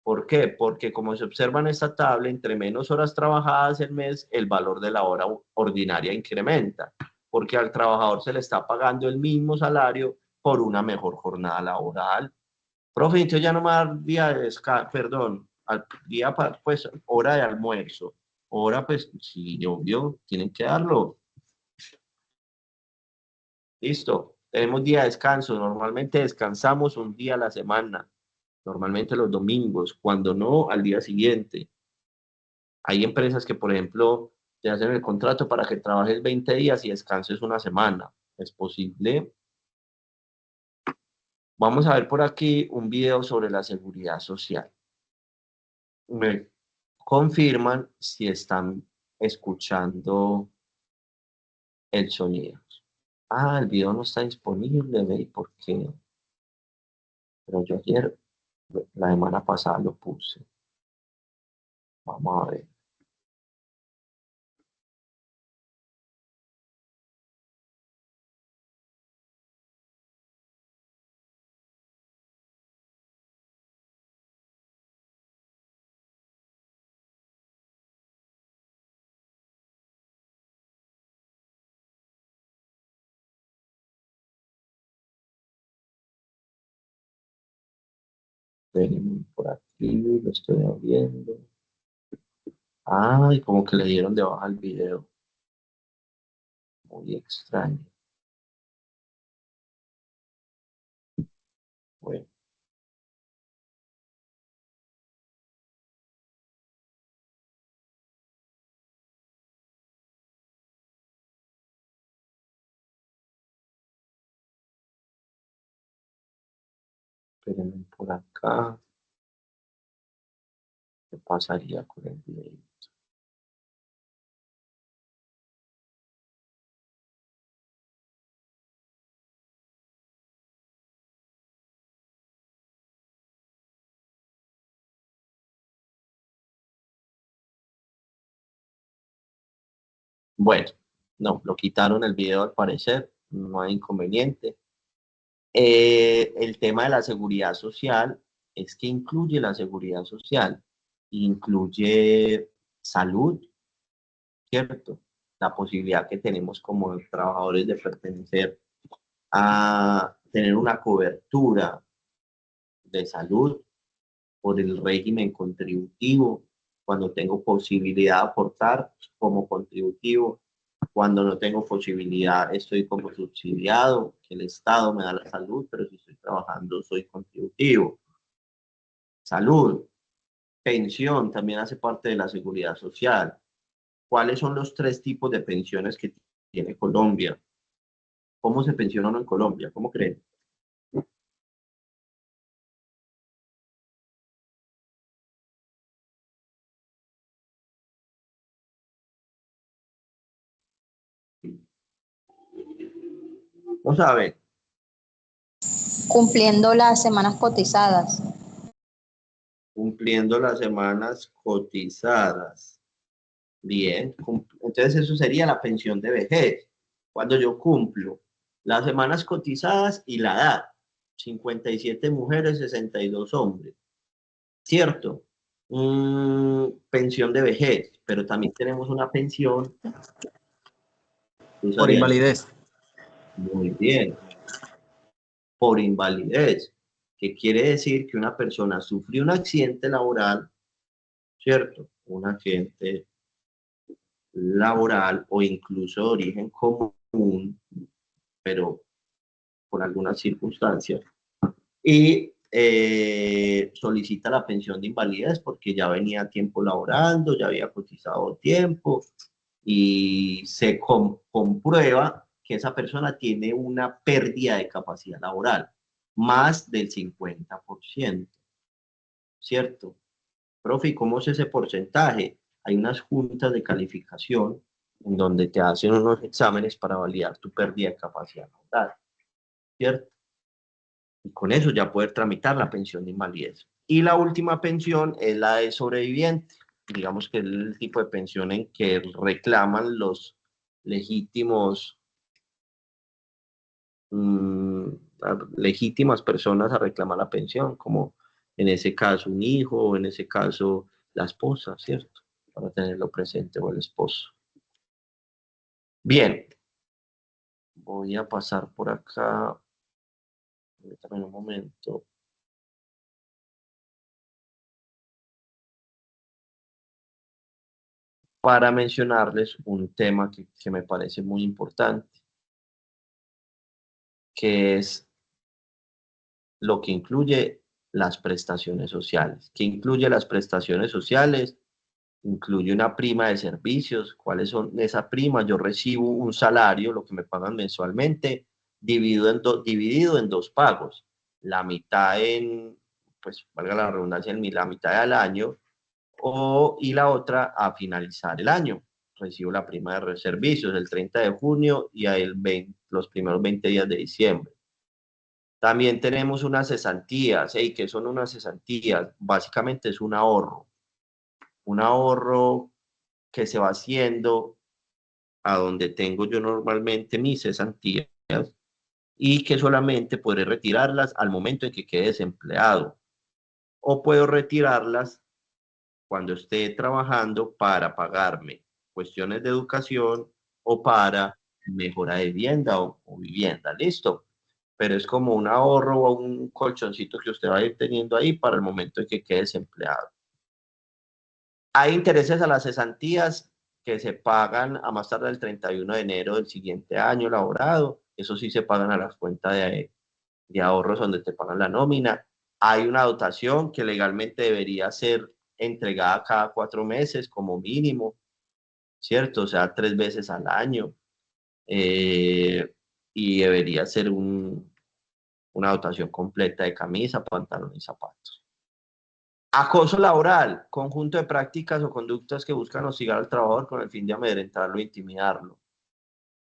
¿Por qué? Porque como se observa en esta tabla, entre menos horas trabajadas el mes, el valor de la hora ordinaria incrementa, porque al trabajador se le está pagando el mismo salario por una mejor jornada laboral. Profe, entonces ya no me va a dar día de descanso, perdón, al día, pues, hora de almuerzo. Hora, pues, sí, obvio, tienen que darlo. Listo, tenemos día de descanso. Normalmente descansamos un día a la semana, normalmente los domingos, cuando no, al día siguiente. Hay empresas que, por ejemplo, te hacen el contrato para que trabajes 20 días y descanses una semana. ¿Es posible? Vamos a ver por aquí un video sobre la seguridad social. Me confirman si están escuchando el sonido. Ah, el video no está disponible, ¿ve? ¿Por qué? Pero yo ayer, la semana pasada lo puse. Vamos a ver. Tenemos por aquí, lo estoy viendo. Ay, como que le dieron de baja el video. Muy extraño. Bueno, espérenme por acá. ¿Qué pasaría con el video? Bueno, no, lo quitaron el video al parecer, no hay inconveniente. El tema de la seguridad social es que incluye la seguridad social, incluye salud, ¿cierto? La posibilidad que tenemos como trabajadores de pertenecer a tener una cobertura de salud por el régimen contributivo, cuando tengo posibilidad de aportar como contributivo, cuando no tengo posibilidad estoy como subsidiado, que el Estado me da la salud, pero si estoy trabajando soy contributivo. Salud, pensión también hace parte de la seguridad social. ¿Cuáles son los 3 tipos de pensiones que tiene Colombia? ¿Cómo se pensiona uno en Colombia? ¿Cómo creen? No saben. Cumpliendo las semanas cotizadas. Cumpliendo las semanas cotizadas. Bien, entonces eso sería la pensión de vejez. Cuando yo cumplo las semanas cotizadas y la edad, 57 mujeres, 62 hombres, ¿cierto? Pensión de vejez, pero también tenemos una pensión. Por invalidez. Muy bien. Por invalidez, que quiere decir que una persona sufrió un accidente laboral, ¿cierto? Un accidente laboral o incluso de origen común, pero por algunas circunstancias, y solicita la pensión de invalidez porque ya venía tiempo laborando, ya había cotizado tiempo y se comprueba que esa persona tiene una pérdida de capacidad laboral, más del 50%, ¿cierto? Profe, ¿y cómo es ese porcentaje? Hay unas juntas de calificación en donde te hacen unos exámenes para validar tu pérdida de capacidad laboral, ¿cierto? Y con eso ya poder tramitar la pensión de invalidez. Y la última pensión es la de sobreviviente. Digamos que es el tipo de pensión en que reclaman los legítimos, legítimas personas a reclamar la pensión, como en ese caso un hijo, o en ese caso la esposa, ¿cierto? Para tenerlo presente, o el esposo. Bien, voy a pasar por acá. Permítame un momento. Para mencionarles un tema que me parece muy importante, que es lo que incluye las prestaciones sociales. ¿Qué incluye las prestaciones sociales? Incluye una prima de servicios. ¿Cuáles son esa prima? Yo recibo un salario, lo que me pagan mensualmente, dividido en dos pagos. La mitad en, pues valga la redundancia, la mitad al año, y la otra a finalizar el año. Recibo la prima de servicios el 30 de junio y los primeros 20 días de diciembre. También tenemos unas cesantías. ¿Qué son unas cesantías? Básicamente es un ahorro que se va haciendo a donde tengo yo normalmente mis cesantías y que solamente podré retirarlas al momento en que quede desempleado, o puedo retirarlas cuando esté trabajando para pagarme cuestiones de educación o para mejora de vivienda o vivienda, listo. Pero es como un ahorro o un colchoncito que usted va a ir teniendo ahí para el momento en que quede desempleado. Hay intereses a las cesantías que se pagan a más tardar el 31 de enero del siguiente año laborado. Eso sí se pagan a las cuentas de ahorros donde te pagan la nómina. Hay una dotación que legalmente debería ser entregada cada 4 meses como mínimo, ¿cierto? O sea, 3 veces al año. Y debería ser una dotación completa de camisa, pantalón y zapatos. Acoso laboral, conjunto de prácticas o conductas que buscan hostigar al trabajador con el fin de amedrentarlo e intimidarlo,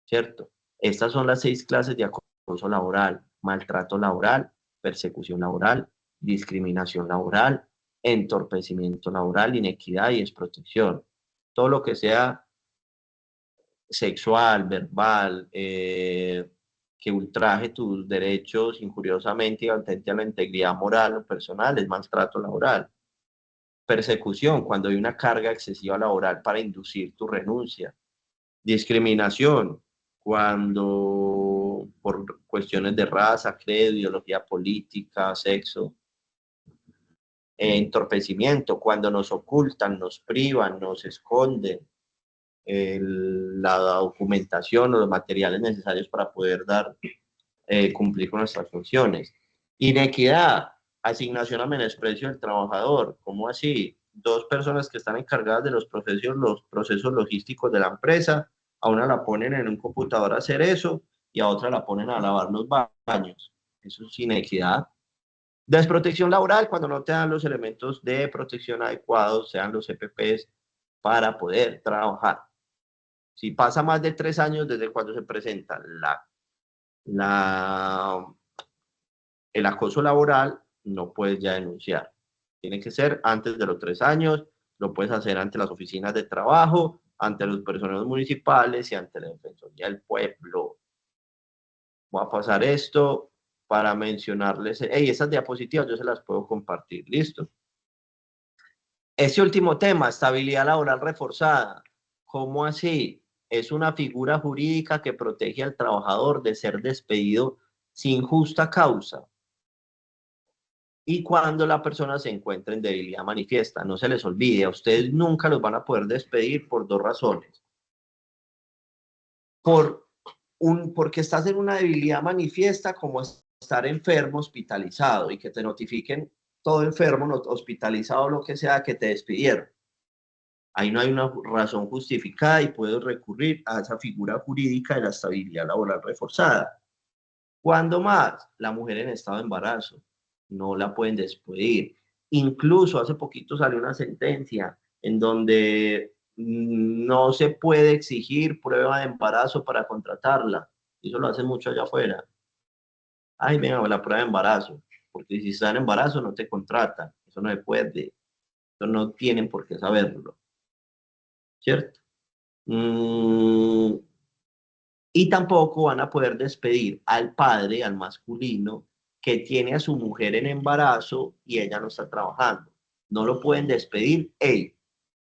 ¿cierto? Estas son las 6 clases de acoso laboral: maltrato laboral, persecución laboral, discriminación laboral, entorpecimiento laboral, inequidad y desprotección. Todo lo que sea sexual, verbal, que ultraje tus derechos injuriosamente y atente a la integridad moral o personal es maltrato laboral. Persecución, cuando hay una carga excesiva laboral para inducir tu renuncia. Discriminación, cuando por cuestiones de raza, credo, ideología política, sexo. Entorpecimiento, cuando nos ocultan, nos privan, nos esconden la documentación o los materiales necesarios para poder cumplir con nuestras funciones. Inequidad, asignación a menosprecio del trabajador. ¿Cómo así? 2 personas que están encargadas de los procesos logísticos de la empresa, a una la ponen en un computador a hacer eso y a otra la ponen a lavar los baños. Eso es inequidad. Desprotección laboral, cuando no te dan los elementos de protección adecuados, sean los EPPs, para poder trabajar. Si pasa más de 3 años desde cuando se presenta el acoso laboral, no puedes ya denunciar. Tiene que ser antes de los 3 años, lo puedes hacer ante las oficinas de trabajo, ante los personeros municipales y ante la Defensoría del Pueblo. Voy a pasar esto para mencionarles. Esas diapositivas yo se las puedo compartir, listo. Este último tema, estabilidad laboral reforzada. ¿Cómo así? Es una figura jurídica que protege al trabajador de ser despedido sin justa causa y cuando la persona se encuentra en debilidad manifiesta. No se les olvide, a ustedes nunca los van a poder despedir por 2 razones. porque estás en una debilidad manifiesta como estar enfermo, hospitalizado, y que te notifiquen todo enfermo, hospitalizado, lo que sea, que te despidieron. Ahí no hay una razón justificada y puedes recurrir a esa figura jurídica de la estabilidad laboral reforzada. ¿Cuándo más? La mujer en estado de embarazo. No la pueden despedir. Incluso hace poquito salió una sentencia en donde no se puede exigir prueba de embarazo para contratarla. Eso lo hacen mucho allá afuera. Ay, venga, la prueba de embarazo. Porque si está en embarazo no te contratan. Eso no se puede. Eso no tienen por qué saberlo. ¿Cierto? Y tampoco van a poder despedir al padre, al masculino, que tiene a su mujer en embarazo y ella no está trabajando. No lo pueden despedir él,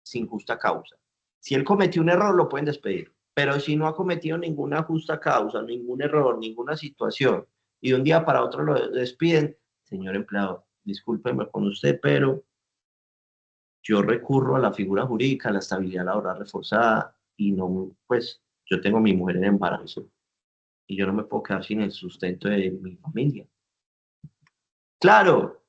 sin justa causa. Si él cometió un error, lo pueden despedir. Pero si no ha cometido ninguna justa causa, ningún error, ninguna situación, y de un día para otro lo despiden, señor empleado, discúlpeme con usted, pero yo recurro a la figura jurídica, a la estabilidad laboral reforzada, y no, pues, yo tengo a mi mujer en embarazo y yo no me puedo quedar sin el sustento de mi familia. Claro.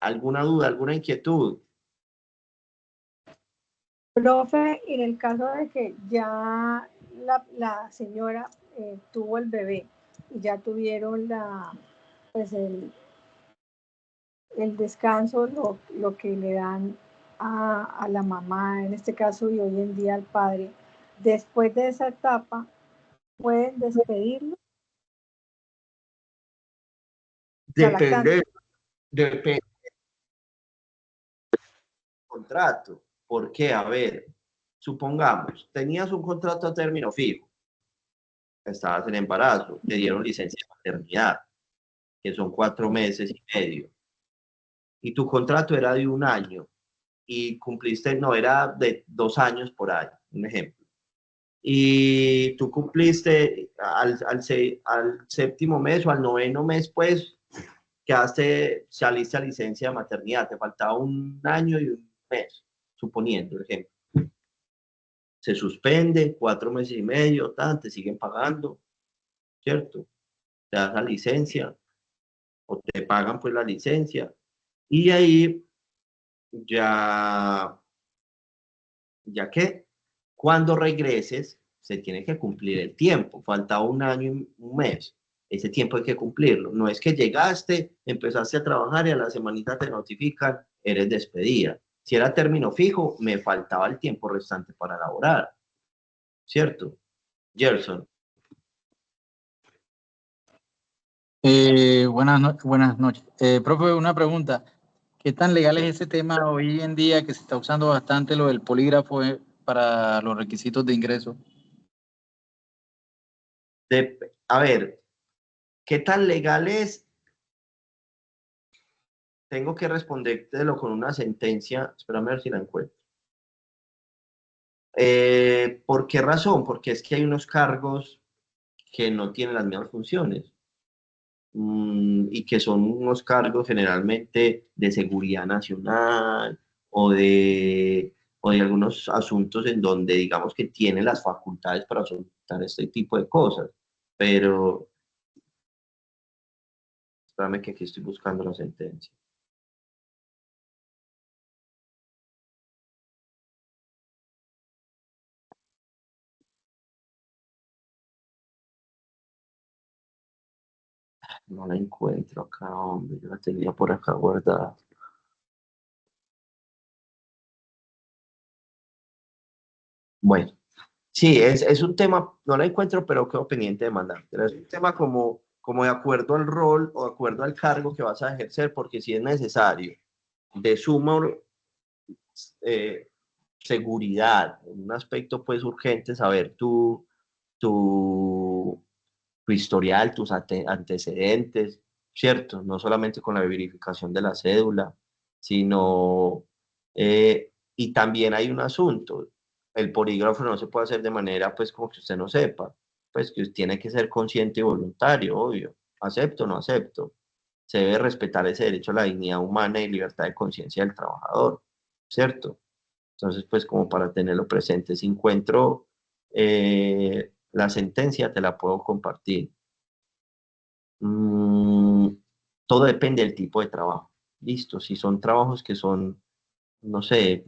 ¿Alguna duda, alguna inquietud? Profe, en el caso de que ya la señora tuvo el bebé y ya tuvieron pues el descanso, lo que le dan a la mamá, en este caso, y hoy en día al padre, después de esa etapa, ¿pueden despedirlo? Depende del contrato. ¿Por qué? A ver, supongamos, tenías un contrato a término fijo, estabas en embarazo, te dieron licencia de maternidad, que son 4 meses y medio, y tu contrato era de 1 año, y cumpliste, no, era de 2 años por ahí, un ejemplo. Y tú cumpliste al 7º mes o al 9º mes, pues, saliste a licencia de maternidad, te faltaba 1 año y 1 mes, suponiendo, por ejemplo. Se suspende 4 meses y medio, te siguen pagando, ¿cierto? Te das la licencia o te pagan pues la licencia y ahí ya que cuando regreses se tiene que cumplir el tiempo, falta 1 año y 1 mes, ese tiempo hay que cumplirlo, no es que llegaste, empezaste a trabajar y a la semanita te notifican, eres despedida. Si era término fijo, me faltaba el tiempo restante para laborar, ¿cierto? Gerson. Buenas noches. Profe, una pregunta. ¿Qué tan legal es ese tema hoy en día que se está usando bastante lo del polígrafo para los requisitos de ingreso? A ver, ¿qué tan legal es? Tengo que respondértelo con una sentencia, espérame a ver si la encuentro. ¿Por qué razón? Porque es que hay unos cargos que no tienen las mismas funciones y que son unos cargos generalmente de seguridad nacional o de algunos asuntos en donde digamos que tienen las facultades para soltar este tipo de cosas. Pero, espérame que aquí estoy buscando la sentencia. No la encuentro acá, hombre, yo la tenía por acá guardada. Bueno, sí, es un tema, no la encuentro, pero quedo pendiente de mandar. Es un tema como de acuerdo al rol o de acuerdo al cargo que vas a ejercer, porque si es necesario, de suma seguridad, un aspecto pues urgente, saber tu historial, tus antecedentes, ¿cierto? No solamente con la verificación de la cédula, sino, y también hay un asunto, el polígrafo no se puede hacer de manera, pues, como que usted no sepa, pues, que tiene que ser consciente y voluntario, obvio, acepto o no acepto, se debe respetar ese derecho a la dignidad humana y libertad de conciencia del trabajador, ¿cierto? Entonces, pues como para tenerlo presente, si encuentro la sentencia, te la puedo compartir. Todo depende del tipo de trabajo. Listo, si son trabajos que son, no sé,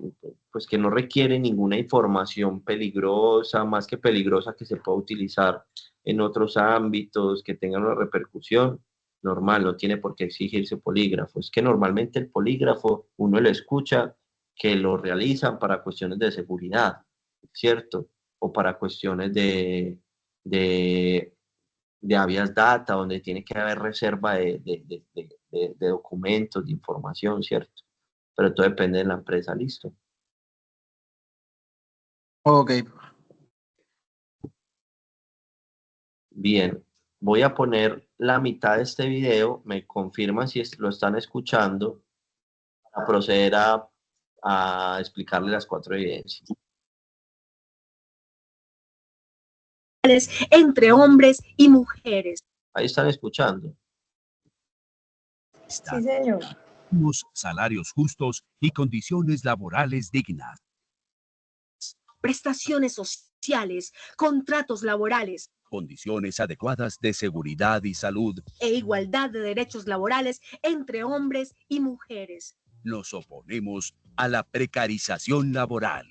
pues que no requieren ninguna información peligrosa, más que peligrosa, que se pueda utilizar en otros ámbitos, que tengan una repercusión, normal, no tiene por qué exigirse polígrafo. Es que normalmente el polígrafo uno lo escucha que lo realizan para cuestiones de seguridad, ¿cierto? O para cuestiones de habeas data, donde tiene que haber reserva de documentos, de información, ¿cierto? Pero todo depende de la empresa, listo. Ok. Bien, voy a poner la mitad de este video, me confirman si lo están escuchando, para proceder a explicarle las 4 evidencias. Entre hombres y mujeres. Ahí están escuchando. Sí, señor. Salarios justos y condiciones laborales dignas. Prestaciones sociales, contratos laborales. Condiciones adecuadas de seguridad y salud. E igualdad de derechos laborales entre hombres y mujeres. Nos oponemos a la precarización laboral.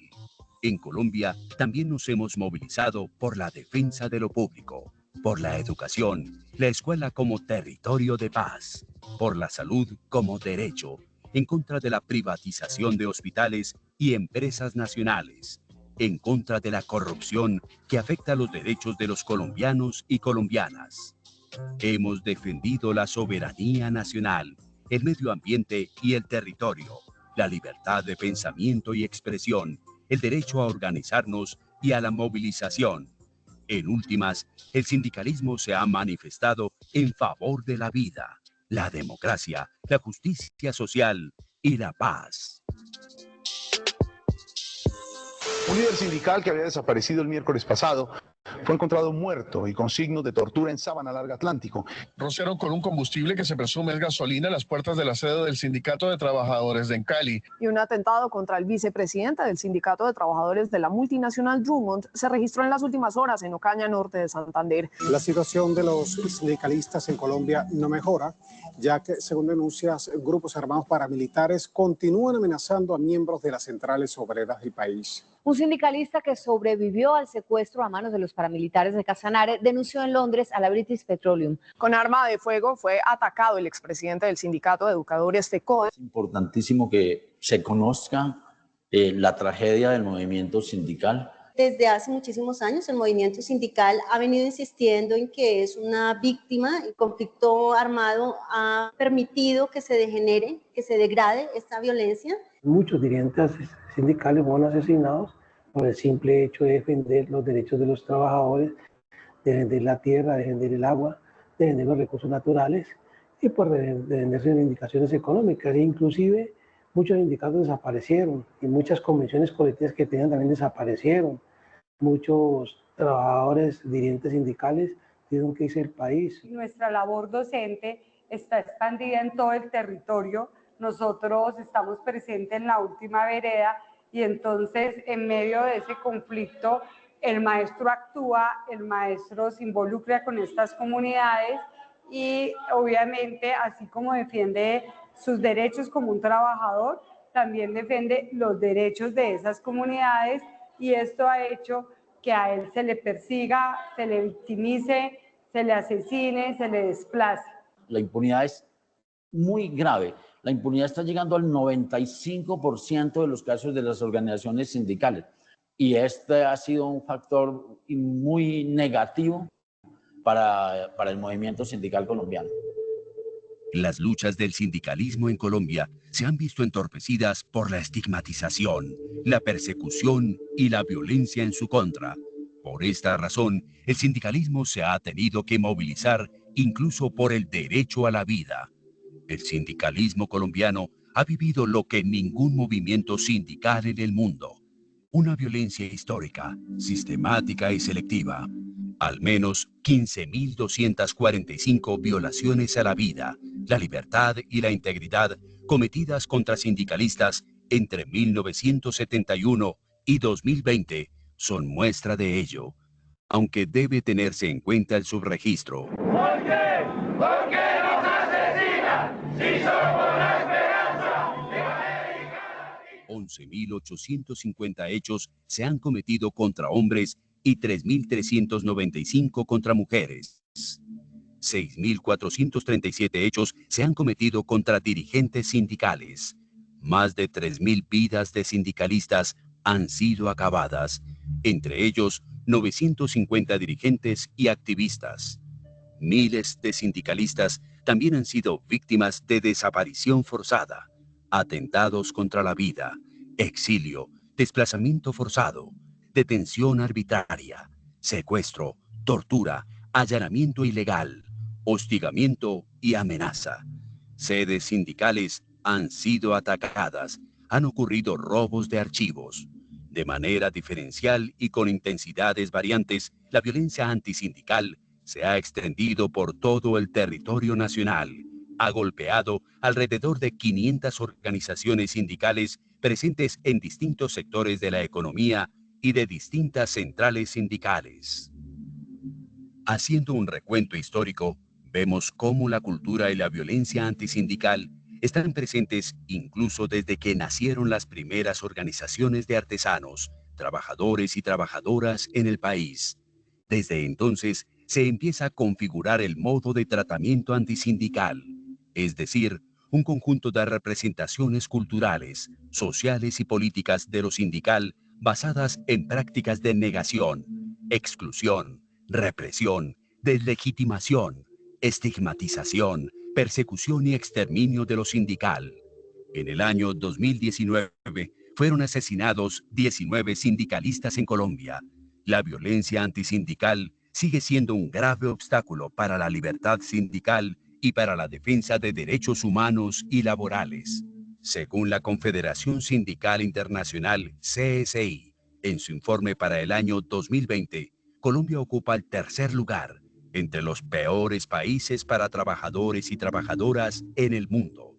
En Colombia también nos hemos movilizado por la defensa de lo público, por la educación, la escuela como territorio de paz, por la salud como derecho, en contra de la privatización de hospitales y empresas nacionales, en contra de la corrupción que afecta los derechos de los colombianos y colombianas. Hemos defendido la soberanía nacional, el medio ambiente y el territorio, la libertad de pensamiento y expresión, el derecho a organizarnos y a la movilización. En últimas, el sindicalismo se ha manifestado en favor de la vida, la democracia, la justicia social y la paz. Un líder sindical que había desaparecido el miércoles pasado fue encontrado muerto y con signos de tortura en Sabana Larga Atlántico. Rociaron con un combustible que se presume es gasolina en las puertas de la sede del Sindicato de Trabajadores de Cali. Y un atentado contra el vicepresidente del Sindicato de Trabajadores de la multinacional Drummond se registró en las últimas horas en Ocaña, norte de Santander. La situación de los sindicalistas en Colombia no mejora, ya que, según denuncias, grupos armados paramilitares continúan amenazando a miembros de las centrales obreras del país. Un sindicalista que sobrevivió al secuestro a manos de los paramilitares de Casanare denunció en Londres a la British Petroleum. Con arma de fuego fue atacado el expresidente del Sindicato de Educadores FECODE. Es importantísimo que se conozca la tragedia del movimiento sindical. Desde hace muchísimos años el movimiento sindical ha venido insistiendo en que es una víctima. El conflicto armado ha permitido que se degenere, que se degrade esta violencia. Muchos dirigentes sindicales fueron asesinados por el simple hecho de defender los derechos de los trabajadores, de defender la tierra, de defender el agua, de defender los recursos naturales y por defender sus reivindicaciones económicas. E inclusive muchos sindicatos desaparecieron y muchas convenciones colectivas que tenían también desaparecieron. Muchos trabajadores, dirigentes sindicales tuvieron que irse del país. Nuestra labor docente está expandida en todo el territorio. Nosotros estamos presentes en la última vereda y entonces en medio de ese conflicto el maestro actúa, el maestro se involucra con estas comunidades y obviamente así como defiende sus derechos como un trabajador, también defiende los derechos de esas comunidades y esto ha hecho que a él se le persiga, se le victimice, se le asesine, se le desplace. La impunidad es muy grave. La impunidad está llegando al 95% de los casos de las organizaciones sindicales. Y este ha sido un factor muy negativo para el movimiento sindical colombiano. Las luchas del sindicalismo en Colombia se han visto entorpecidas por la estigmatización, la persecución y la violencia en su contra. Por esta razón, el sindicalismo se ha tenido que movilizar incluso por el derecho a la vida. El sindicalismo colombiano ha vivido lo que ningún movimiento sindical en el mundo. Una violencia histórica, sistemática y selectiva. Al menos 15.245 violaciones a la vida, la libertad y la integridad cometidas contra sindicalistas entre 1971 y 2020 son muestra de ello, aunque debe tenerse en cuenta el subregistro. ¿Por qué? ¿Por qué nos asesinan si somos la esperanza de América? 11.850 hechos se han cometido contra hombres y 3.395 contra mujeres. 6.437 hechos se han cometido contra dirigentes sindicales. Más de 3.000 vidas de sindicalistas han sido acabadas, entre ellos 950 dirigentes y activistas. Miles de sindicalistas también han sido víctimas de desaparición forzada, atentados contra la vida, exilio, desplazamiento forzado, detención arbitraria, secuestro, tortura, allanamiento ilegal, hostigamiento y amenaza. Sedes sindicales han sido atacadas, han ocurrido robos de archivos. De manera diferencial y con intensidades variantes, la violencia antisindical se ha extendido por todo el territorio nacional. Ha golpeado alrededor de 500 organizaciones sindicales presentes en distintos sectores de la economía y de distintas centrales sindicales. Haciendo un recuento histórico, vemos cómo la cultura y la violencia antisindical están presentes incluso desde que nacieron las primeras organizaciones de artesanos, trabajadores y trabajadoras en el país. Desde entonces se empieza a configurar el modo de tratamiento antisindical, es decir, un conjunto de representaciones culturales, sociales y políticas de lo sindical basadas en prácticas de negación, exclusión, represión, deslegitimación, estigmatización, persecución y exterminio de lo sindical. En el año 2019 fueron asesinados 19 sindicalistas en Colombia. La violencia antisindical sigue siendo un grave obstáculo para la libertad sindical y para la defensa de derechos humanos y laborales. Según la Confederación Sindical Internacional, CSI, en su informe para el año 2020, Colombia ocupa el tercer lugar entre los peores países para trabajadores y trabajadoras en el mundo.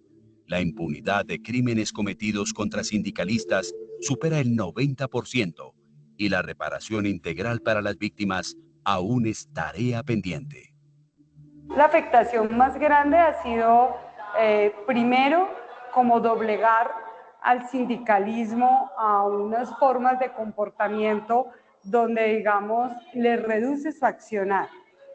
La impunidad de crímenes cometidos contra sindicalistas supera el 90% y la reparación integral para las víctimas aún es tarea pendiente. La afectación más grande ha sido, primero, como doblegar al sindicalismo a unas formas de comportamiento donde, digamos, le reduce su accionar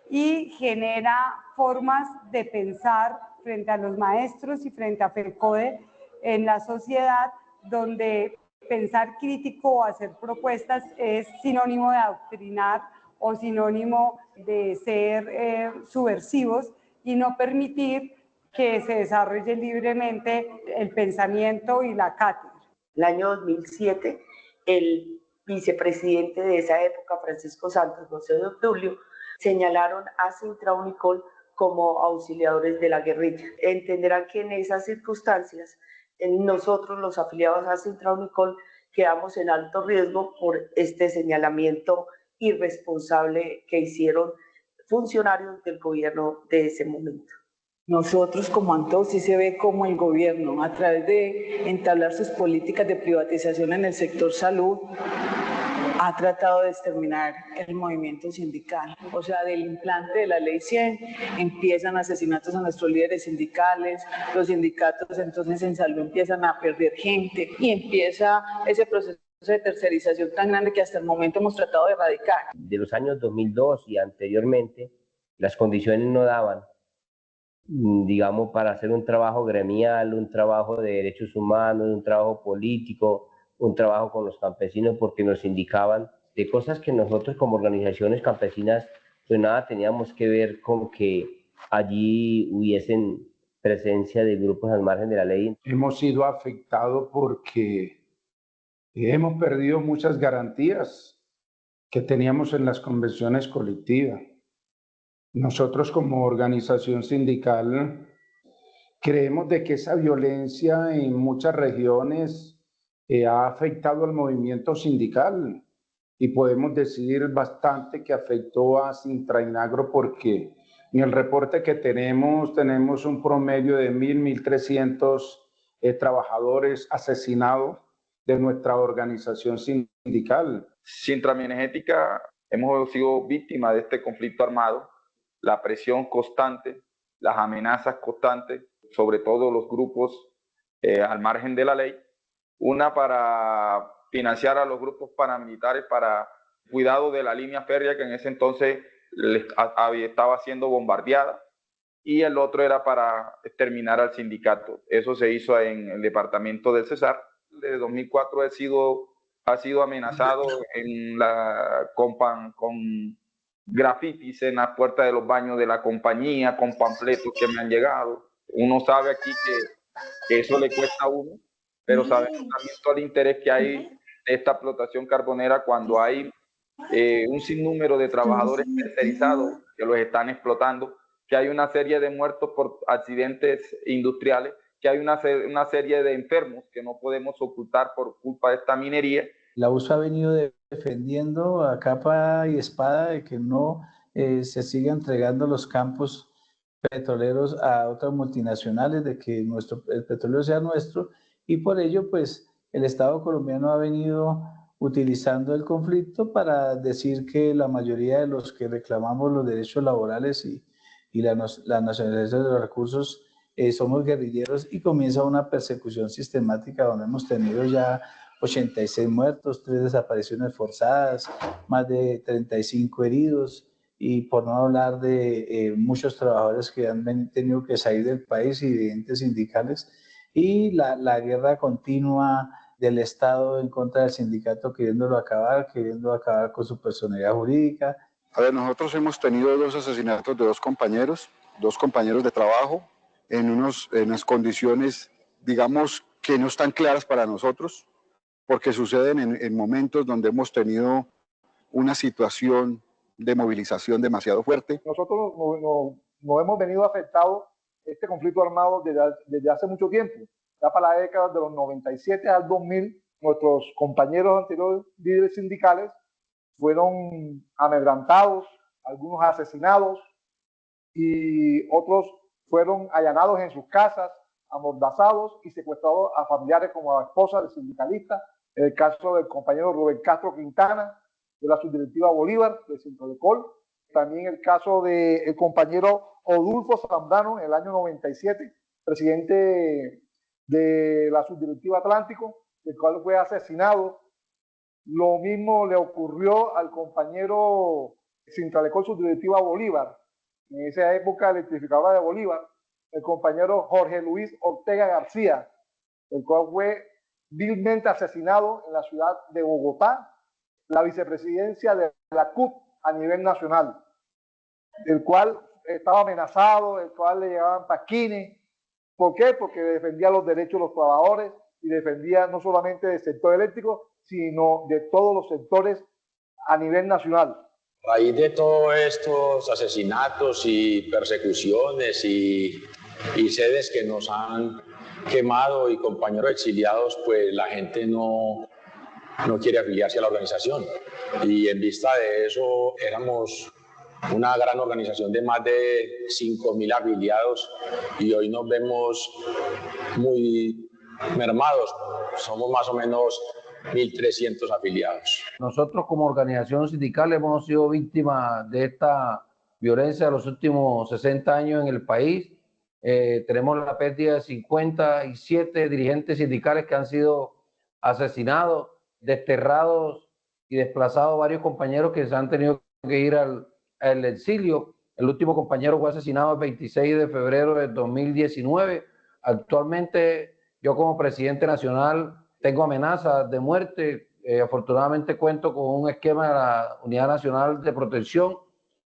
y genera formas de pensar frente a los maestros y frente a FECODE en la sociedad, donde pensar crítico o hacer propuestas es sinónimo de adoctrinar o sinónimo de ser subversivos y no permitir que se desarrolle libremente el pensamiento y la cátedra. El año 2007, el vicepresidente de esa época, Francisco Santos, José de Obdulio, señalaron a Sintra Unicol como auxiliadores de la guerrilla. Entenderán que en esas circunstancias, nosotros los afiliados a Sintra Unicol quedamos en alto riesgo por este señalamiento irresponsable que hicieron funcionarios del gobierno de ese momento. Nosotros como ANTO sí se ve como el gobierno, a través de entablar sus políticas de privatización en el sector salud, ha tratado de exterminar el movimiento sindical. O sea, del implante de la ley 100 empiezan asesinatos a nuestros líderes sindicales, los sindicatos entonces en salud empiezan a perder gente y empieza ese proceso de tercerización tan grande que hasta el momento hemos tratado de erradicar. De los años 2002 y anteriormente, las condiciones no daban, digamos, para hacer un trabajo gremial, un trabajo de derechos humanos, un trabajo político, un trabajo con los campesinos, porque nos indicaban de cosas que nosotros como organizaciones campesinas pues nada teníamos que ver con que allí hubiesen presencia de grupos al margen de la ley. Hemos sido afectados porque hemos perdido muchas garantías que teníamos en las convenciones colectivas. Nosotros como organización sindical creemos de que esa violencia en muchas regiones ha afectado al movimiento sindical y podemos decir bastante que afectó a Sintra Inagro porque en el reporte que tenemos un promedio de 1.300 trabajadores asesinados de nuestra organización sindical. Sintra Energética hemos sido víctimas de este conflicto armado, la presión constante, las amenazas constantes, sobre todo los grupos al margen de la ley, una para financiar a los grupos paramilitares para cuidado de la línea férrea que en ese entonces estaba siendo bombardeada, y el otro era para exterminar al sindicato. Eso se hizo en el departamento del Cesar. Desde 2004 ha sido amenazado con grafitis en la puerta de los baños de la compañía, con panfletos que me han llegado. Uno sabe aquí que eso le cuesta a uno, pero sabemos también todo el interés que hay de esta explotación carbonera cuando hay un sinnúmero de trabajadores tercerizados que los están explotando, que hay una serie de muertos por accidentes industriales, que hay una serie de enfermos que no podemos ocultar por culpa de esta minería. La USA ha venido defendiendo a capa y espada de que no se siga entregando los campos petroleros a otras multinacionales, de que el petróleo sea nuestro, y por ello pues el Estado colombiano ha venido utilizando el conflicto para decir que la mayoría de los que reclamamos los derechos laborales y la nacionalización de los recursos somos guerrilleros, y comienza una persecución sistemática donde hemos tenido ya 86 muertos, 3 desapariciones forzadas, más de 35 heridos, y por no hablar de muchos trabajadores que han tenido que salir del país y dirigentes sindicales, y la guerra continua del Estado en contra del sindicato, queriendo acabar con su personalidad jurídica. A ver, nosotros hemos tenido 2 asesinatos de 2 compañeros de trabajo, en unas condiciones, digamos, que no están claras para nosotros, porque suceden en momentos donde hemos tenido una situación de movilización demasiado fuerte. Nosotros nos hemos venido afectados este conflicto armado desde hace mucho tiempo. Ya para la década de los 97 al 2000, nuestros compañeros anteriores líderes sindicales fueron amedrentados, algunos asesinados y otros fueron allanados en sus casas, amordazados y secuestrados a familiares como a la esposa del sindicalista. El caso del compañero Rubén Castro Quintana, de la subdirectiva Bolívar, de Sintralecol. También el caso del compañero Odulfo Zambrano, en el año 97, presidente de la subdirectiva Atlántico, el cual fue asesinado. Lo mismo le ocurrió al compañero Sintralecol, subdirectiva Bolívar, en esa época electrificadora de Bolívar, el compañero Jorge Luis Ortega García, el cual fue vilmente asesinado en la ciudad de Bogotá, la vicepresidencia de la CUT a nivel nacional, el cual estaba amenazado, el cual le llegaban pasquines. ¿Por qué? Porque defendía los derechos de los trabajadores y defendía no solamente del sector eléctrico, sino de todos los sectores a nivel nacional. A raíz de todos estos asesinatos y persecuciones y sedes que nos han quemado y compañeros exiliados, pues la gente no quiere afiliarse a la organización. Y en vista de eso, éramos una gran organización de más de 5.000 afiliados y hoy nos vemos muy mermados. Somos más o menos 1.300 afiliados. Nosotros como organización sindical hemos sido víctimas de esta violencia de los últimos 60 años en el país. Tenemos la pérdida de 57 dirigentes sindicales que han sido asesinados, desterrados y desplazados varios compañeros que se han tenido que ir al exilio. El último compañero fue asesinado el 26 de febrero de 2019. Actualmente yo como presidente nacional tengo amenazas de muerte. Afortunadamente cuento con un esquema de la Unidad Nacional de Protección.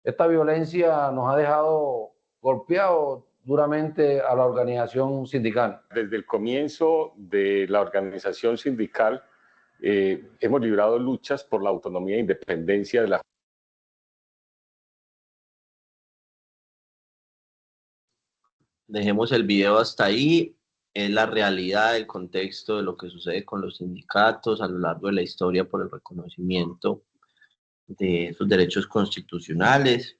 Esta violencia nos ha dejado golpeados duramente a la organización sindical. Desde el comienzo de la organización sindical hemos librado luchas por la autonomía e independencia de la. Dejemos el video hasta ahí. Es la realidad, el contexto de lo que sucede con los sindicatos a lo largo de la historia por el reconocimiento de sus derechos constitucionales.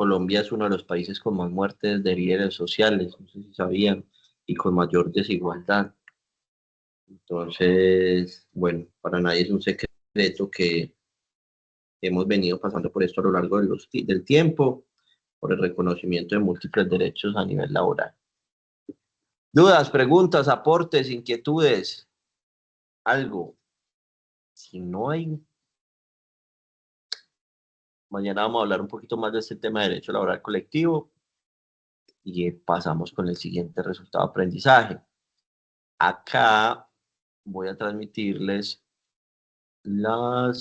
Colombia es uno de los países con más muertes de líderes sociales, no sé si sabían, y con mayor desigualdad. Entonces, bueno, para nadie es un secreto que hemos venido pasando por esto a lo largo del tiempo, por el reconocimiento de múltiples derechos a nivel laboral. Dudas, preguntas, aportes, inquietudes, algo. Si no hay, mañana vamos a hablar un poquito más de este tema de derecho laboral colectivo y pasamos con el siguiente resultado de aprendizaje. Acá voy a transmitirles la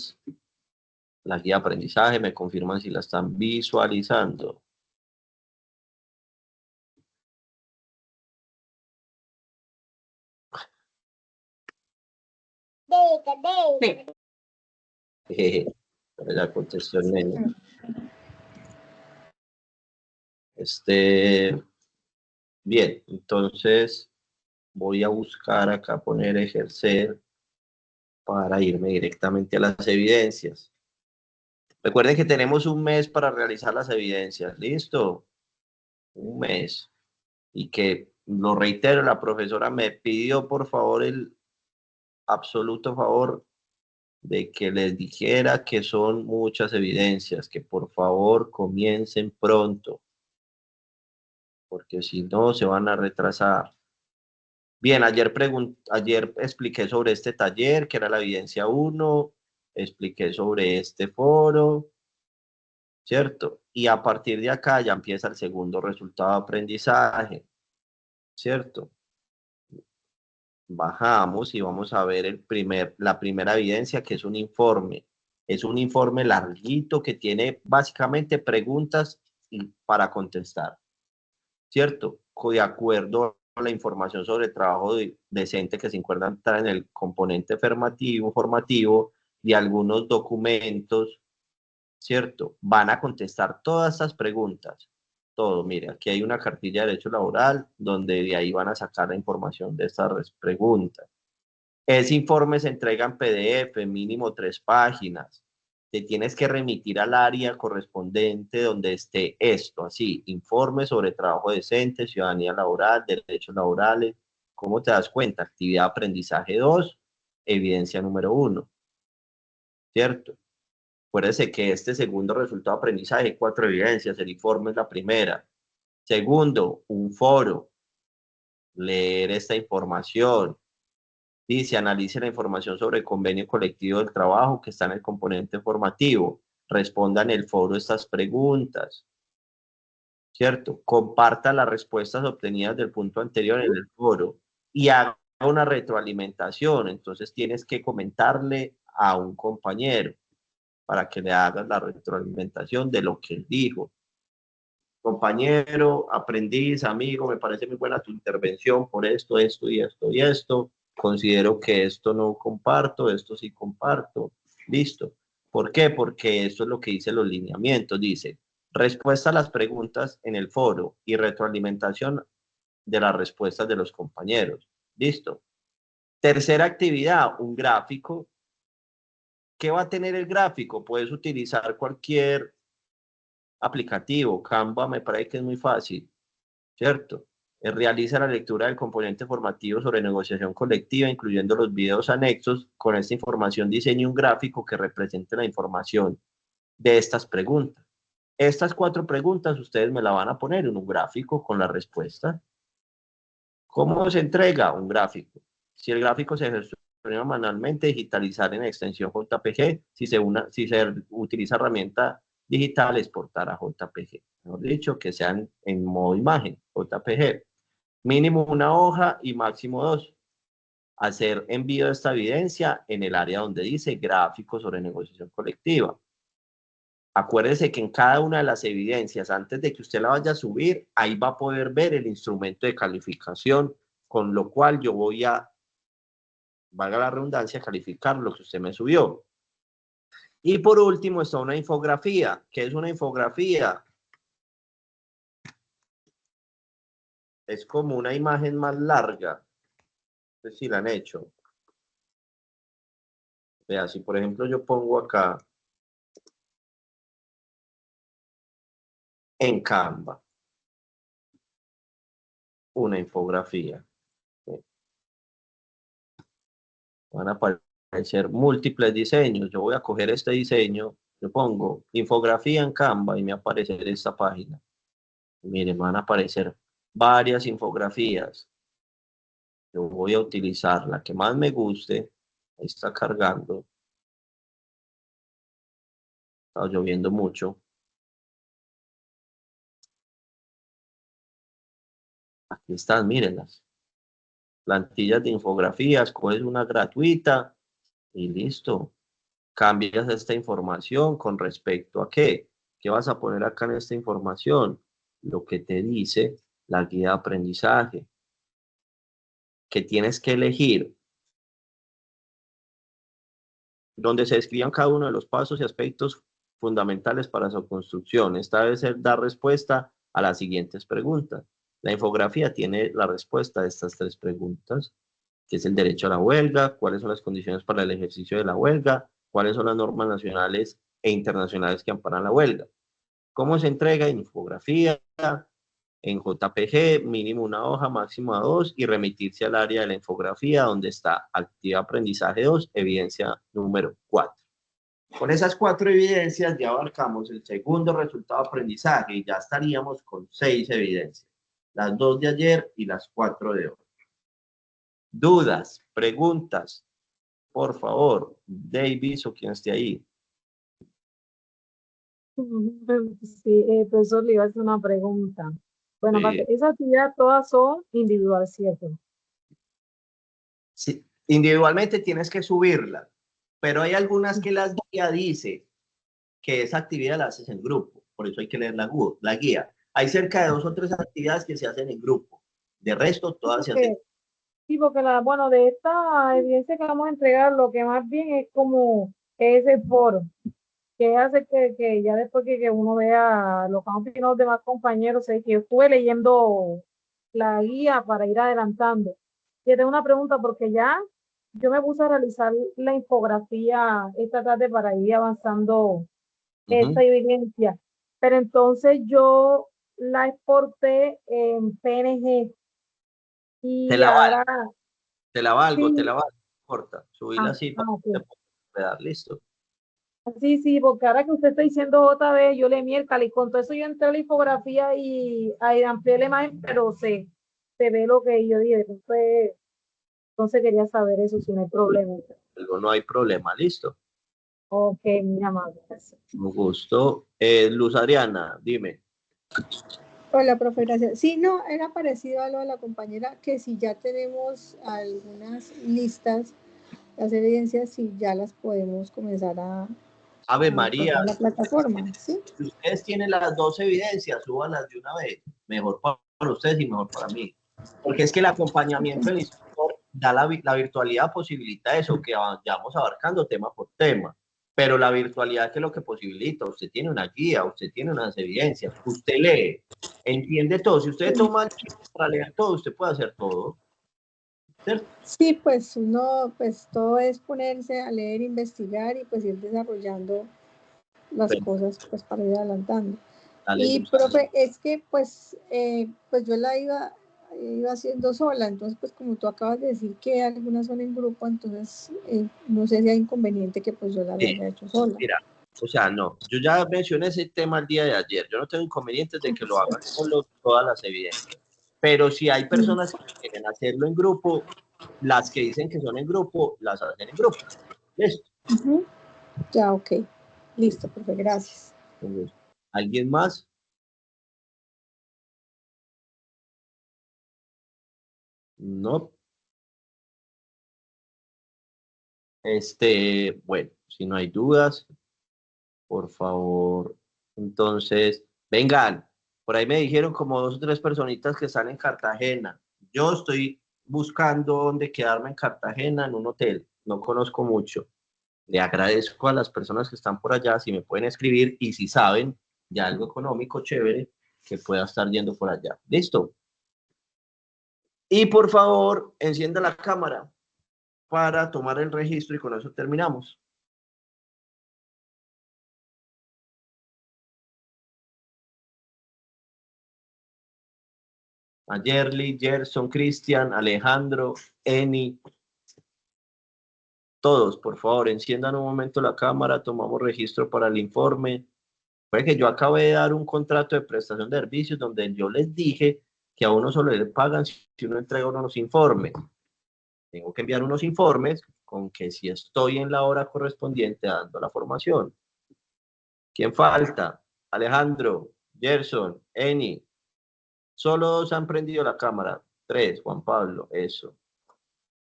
guía de aprendizaje, me confirman si la están visualizando. Ya contestó el nene. Bien, entonces voy a buscar acá poner ejercer para irme directamente a las evidencias. Recuerden que tenemos un mes para realizar las evidencias, ¿listo? Un mes. Y que, lo reitero, la profesora me pidió por favor el absoluto favor de que les dijera que son muchas evidencias, que por favor comiencen pronto, porque si no se van a retrasar. Bien, ayer expliqué sobre este taller, que era la evidencia 1, expliqué sobre este foro, ¿cierto? Y a partir de acá ya empieza el segundo resultado de aprendizaje, ¿cierto? Bajamos y vamos a ver la primera evidencia, que es un informe. Es un informe larguito que tiene básicamente preguntas para contestar, ¿cierto? De acuerdo a la información sobre el trabajo decente que se encuentra en el componente formativo y algunos documentos, ¿cierto? Van a contestar todas estas preguntas. Todo, mire, aquí hay una cartilla de derecho laboral donde de ahí van a sacar la información de estas preguntas. Ese informe se entrega en PDF, mínimo 3 páginas. Te tienes que remitir al área correspondiente donde esté esto, así, informe sobre trabajo decente, ciudadanía laboral, derechos laborales. ¿Cómo te das cuenta? Actividad aprendizaje 2, evidencia número 1, ¿cierto? Acuérdese que este segundo resultado de aprendizaje hay 4 evidencias, el informe es la primera. Segundo, un foro, leer esta información. Dice, analice la información sobre el convenio colectivo del trabajo que está en el componente formativo. Responda en el foro estas preguntas, ¿cierto? Comparta las respuestas obtenidas del punto anterior en el foro y haga una retroalimentación. Entonces tienes que comentarle a un compañero para que le hagas la retroalimentación de lo que él dijo. Compañero, aprendiz, amigo, me parece muy buena tu intervención por esto, esto y esto y esto. Considero que esto no comparto, esto sí comparto. Listo. ¿Por qué? Porque esto es lo que dice los lineamientos. Dice, respuesta a las preguntas en el foro y retroalimentación de las respuestas de los compañeros. Listo. Tercera actividad, un gráfico. ¿Qué va a tener el gráfico? Puedes utilizar cualquier aplicativo. Canva me parece que es muy fácil, ¿cierto? Realiza la lectura del componente formativo sobre negociación colectiva, incluyendo los videos anexos. Con esta información diseñe un gráfico que represente la información de estas preguntas. Estas 4 preguntas ustedes me la van a poner en un gráfico con la respuesta. ¿Cómo se entrega? Un gráfico. Si el gráfico se gestiona manualmente, digitalizar en extensión JPG. Si se utiliza herramienta digital, exportar a JPG. Mejor dicho, que sean en modo imagen, JPG. Mínimo 1 hoja y máximo 2. Hacer envío de esta evidencia en el área donde dice gráfico sobre negociación colectiva. Acuérdese que en cada una de las evidencias, antes de que usted la vaya a subir, ahí va a poder ver el instrumento de calificación, con lo cual yo voy a, valga la redundancia, calificar lo que usted me subió. Y por último está una infografía. ¿Qué es una infografía? Es como una imagen más larga. No sé si la han hecho. Vea, si por ejemplo yo pongo acá en Canva una infografía. Van a aparecer múltiples diseños. Yo voy a coger este diseño, yo pongo infografía en Canva y me aparece esta página. Miren, van a aparecer varias infografías. Yo voy a utilizar la que más me guste. Ahí está cargando. Está lloviendo mucho. Aquí están, mírenlas. Plantillas de infografías, coges una gratuita y listo. Cambias esta información con respecto a qué. ¿Qué vas a poner acá en esta información? Lo que te dice la guía de aprendizaje. Que tienes que elegir donde se describan cada uno de los pasos y aspectos fundamentales para su construcción. Esta debe ser dar respuesta a las siguientes preguntas. La infografía tiene la respuesta a estas 3 preguntas, que es el derecho a la huelga, cuáles son las condiciones para el ejercicio de la huelga, cuáles son las normas nacionales e internacionales que amparan la huelga. ¿Cómo se entrega? Infografía, en JPG, mínimo una hoja, máximo 2, y remitirse al área de la infografía donde está actividad aprendizaje 2, evidencia número 4. Con esas 4 evidencias ya abarcamos el segundo resultado de aprendizaje y ya estaríamos con 6 evidencias. Las 2 de ayer y las 4 de hoy. Dudas, preguntas, por favor, Davis o quien esté ahí. Sí, profesor, le iba a hacer una pregunta. Bueno, Sí. esas actividades todas son individuales, ¿cierto? Sí, individualmente tienes que subirla, pero hay algunas que la guía dice que esa actividad la haces en grupo, por eso hay que leer la guía. Hay cerca de 2 o 3 actividades que se hacen en grupo, de resto todas se hacen. Sí, porque bueno, de esta evidencia que vamos a entregar, lo que más bien es como ese foro, que hace que ya después que uno vea lo que han opinado los demás compañeros, que yo estuve leyendo la guía para ir adelantando. Y tengo una pregunta, porque ya yo me puse a realizar la infografía esta tarde para ir avanzando esta evidencia, pero entonces yo la exporté en PNG y Te la ahora... valgo, te la valgo, Sí. te la valgo, corta, subíla así para ok. que te pueda dar, listo. Sí, porque ahora que usted está diciendo otra vez, yo le miércoles y con todo eso yo entré a la infografía y ahí amplié la imagen, pero se ve lo que yo dije. Entonces quería saber eso, si no hay problema. Luego no hay problema, listo. Ok, muy amable. Un gusto. Luz Adriana, dime. Hola, profe, gracias. Sí, no, era parecido a lo de la compañera, que si ya tenemos algunas listas, las evidencias, si ya las podemos comenzar a Ave María, pasar a la plataforma, ¿sí? si ustedes tienen las 2 evidencias, súbanlas de una vez. Mejor para ustedes y mejor para mí. Porque es que el acompañamiento del instructor da la virtualidad, posibilita eso, que vayamos abarcando tema por tema. Pero la virtualidad, que es lo que posibilita, usted tiene una guía, usted tiene unas evidencias, usted lee, entiende todo. Si usted toma el tiempo para leer todo, usted puede hacer todo. ¿Cierto? Sí, pues uno, pues todo es ponerse a leer, investigar y pues ir desarrollando las cosas pues para ir adelantando. Dale, y Luz. profe, es que pues yo la iba haciendo sola, entonces pues como tú acabas de decir que algunas son en grupo, entonces no sé si hay inconveniente que pues yo la haya hecho sola. Mira, o sea, no, yo ya mencioné ese tema el día de ayer, yo no tengo inconvenientes de que lo hagan solo, todas las evidencias, pero si hay personas que quieren hacerlo en grupo, las que dicen que son en grupo, las hacen en grupo. ¿Listo? Ya, ok. Listo, profe, gracias. ¿Alguien más? No. Bueno, si no hay dudas, por favor, entonces, vengan. Por ahí me dijeron como 2 o 3 personitas que están en Cartagena. Yo estoy buscando dónde quedarme en Cartagena, en un hotel. No conozco mucho. Le agradezco a las personas que están por allá si me pueden escribir y si saben de algo económico chévere que pueda estar yendo por allá. ¿Listo? Y por favor, encienda la cámara para tomar el registro y con eso terminamos. a Yerly, Gerson, Cristian, Alejandro, Eni. Todos, por favor, enciendan un momento la cámara, tomamos registro para el informe. Fue que yo acabé de dar un contrato de prestación de servicios donde yo les dije que a uno solo le pagan si uno entrega unos informes. Tengo que enviar unos informes con que si estoy en la hora correspondiente dando la formación. ¿Quién falta? Alejandro, Gerson, Eni. Solo 2 han prendido la cámara. 3, Juan Pablo, eso.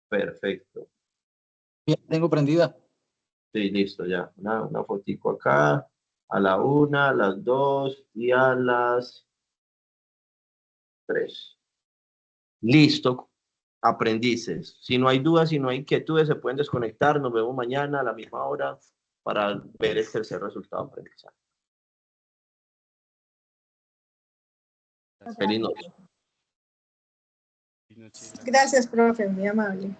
Perfecto. Bien, tengo prendida. Sí, listo, ya. Una fotico acá. A la 1, a las 2 y a las 3. Listo, aprendices. Si no hay dudas, si no hay inquietudes, se pueden desconectar. Nos vemos mañana a la misma hora para ver el tercer resultado de aprendizaje. Feliz noche. Gracias, profe, muy amable.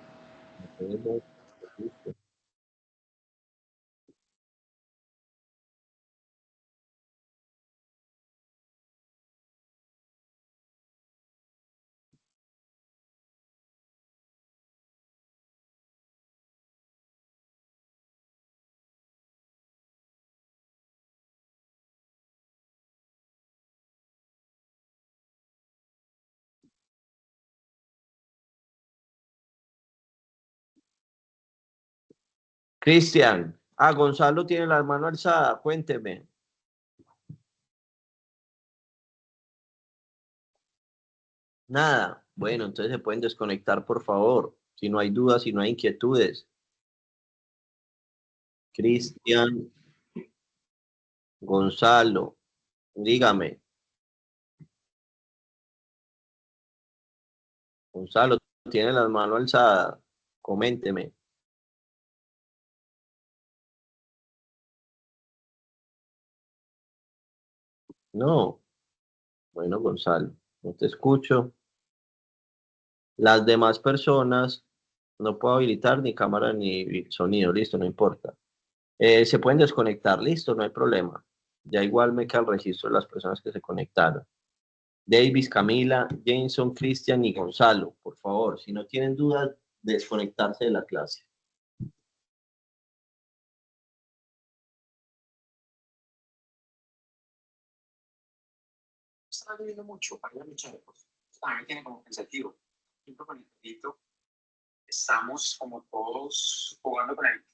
Cristian. Gonzalo tiene la mano alzada. Cuénteme. Nada. Bueno, entonces se pueden desconectar, por favor. Si no hay dudas, si no hay inquietudes. Cristian. Gonzalo. Dígame. Gonzalo, tiene la mano alzada. Coménteme. No. Bueno, Gonzalo, no te escucho. Las demás personas, no puedo habilitar ni cámara ni sonido, listo, no importa. Se pueden desconectar, listo, no hay problema. Ya igual me queda el registro de las personas que se conectaron. Davis, Camila, Jameson, Cristian y Gonzalo, por favor, si no tienen dudas, desconectarse de la clase. Está lloviendo mucho, para muchos lejos. También tiene como pensativo. Junto con el perrito, estamos como todos jugando con él.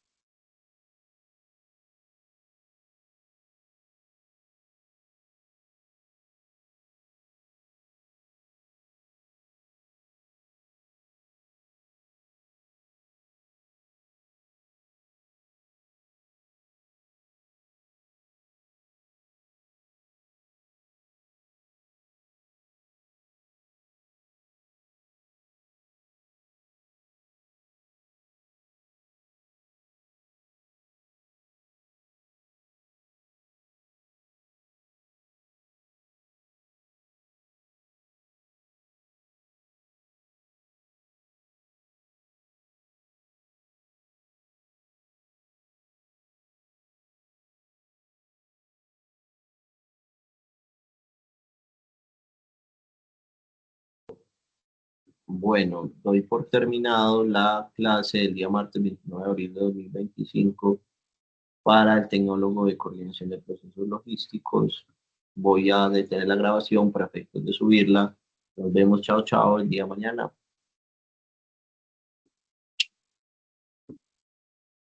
Bueno, doy por terminado la clase del día martes 29 de abril de 2025 para el tecnólogo de coordinación de procesos logísticos. Voy a detener la grabación para efectos de subirla. Nos vemos, chao, chao, el día de mañana.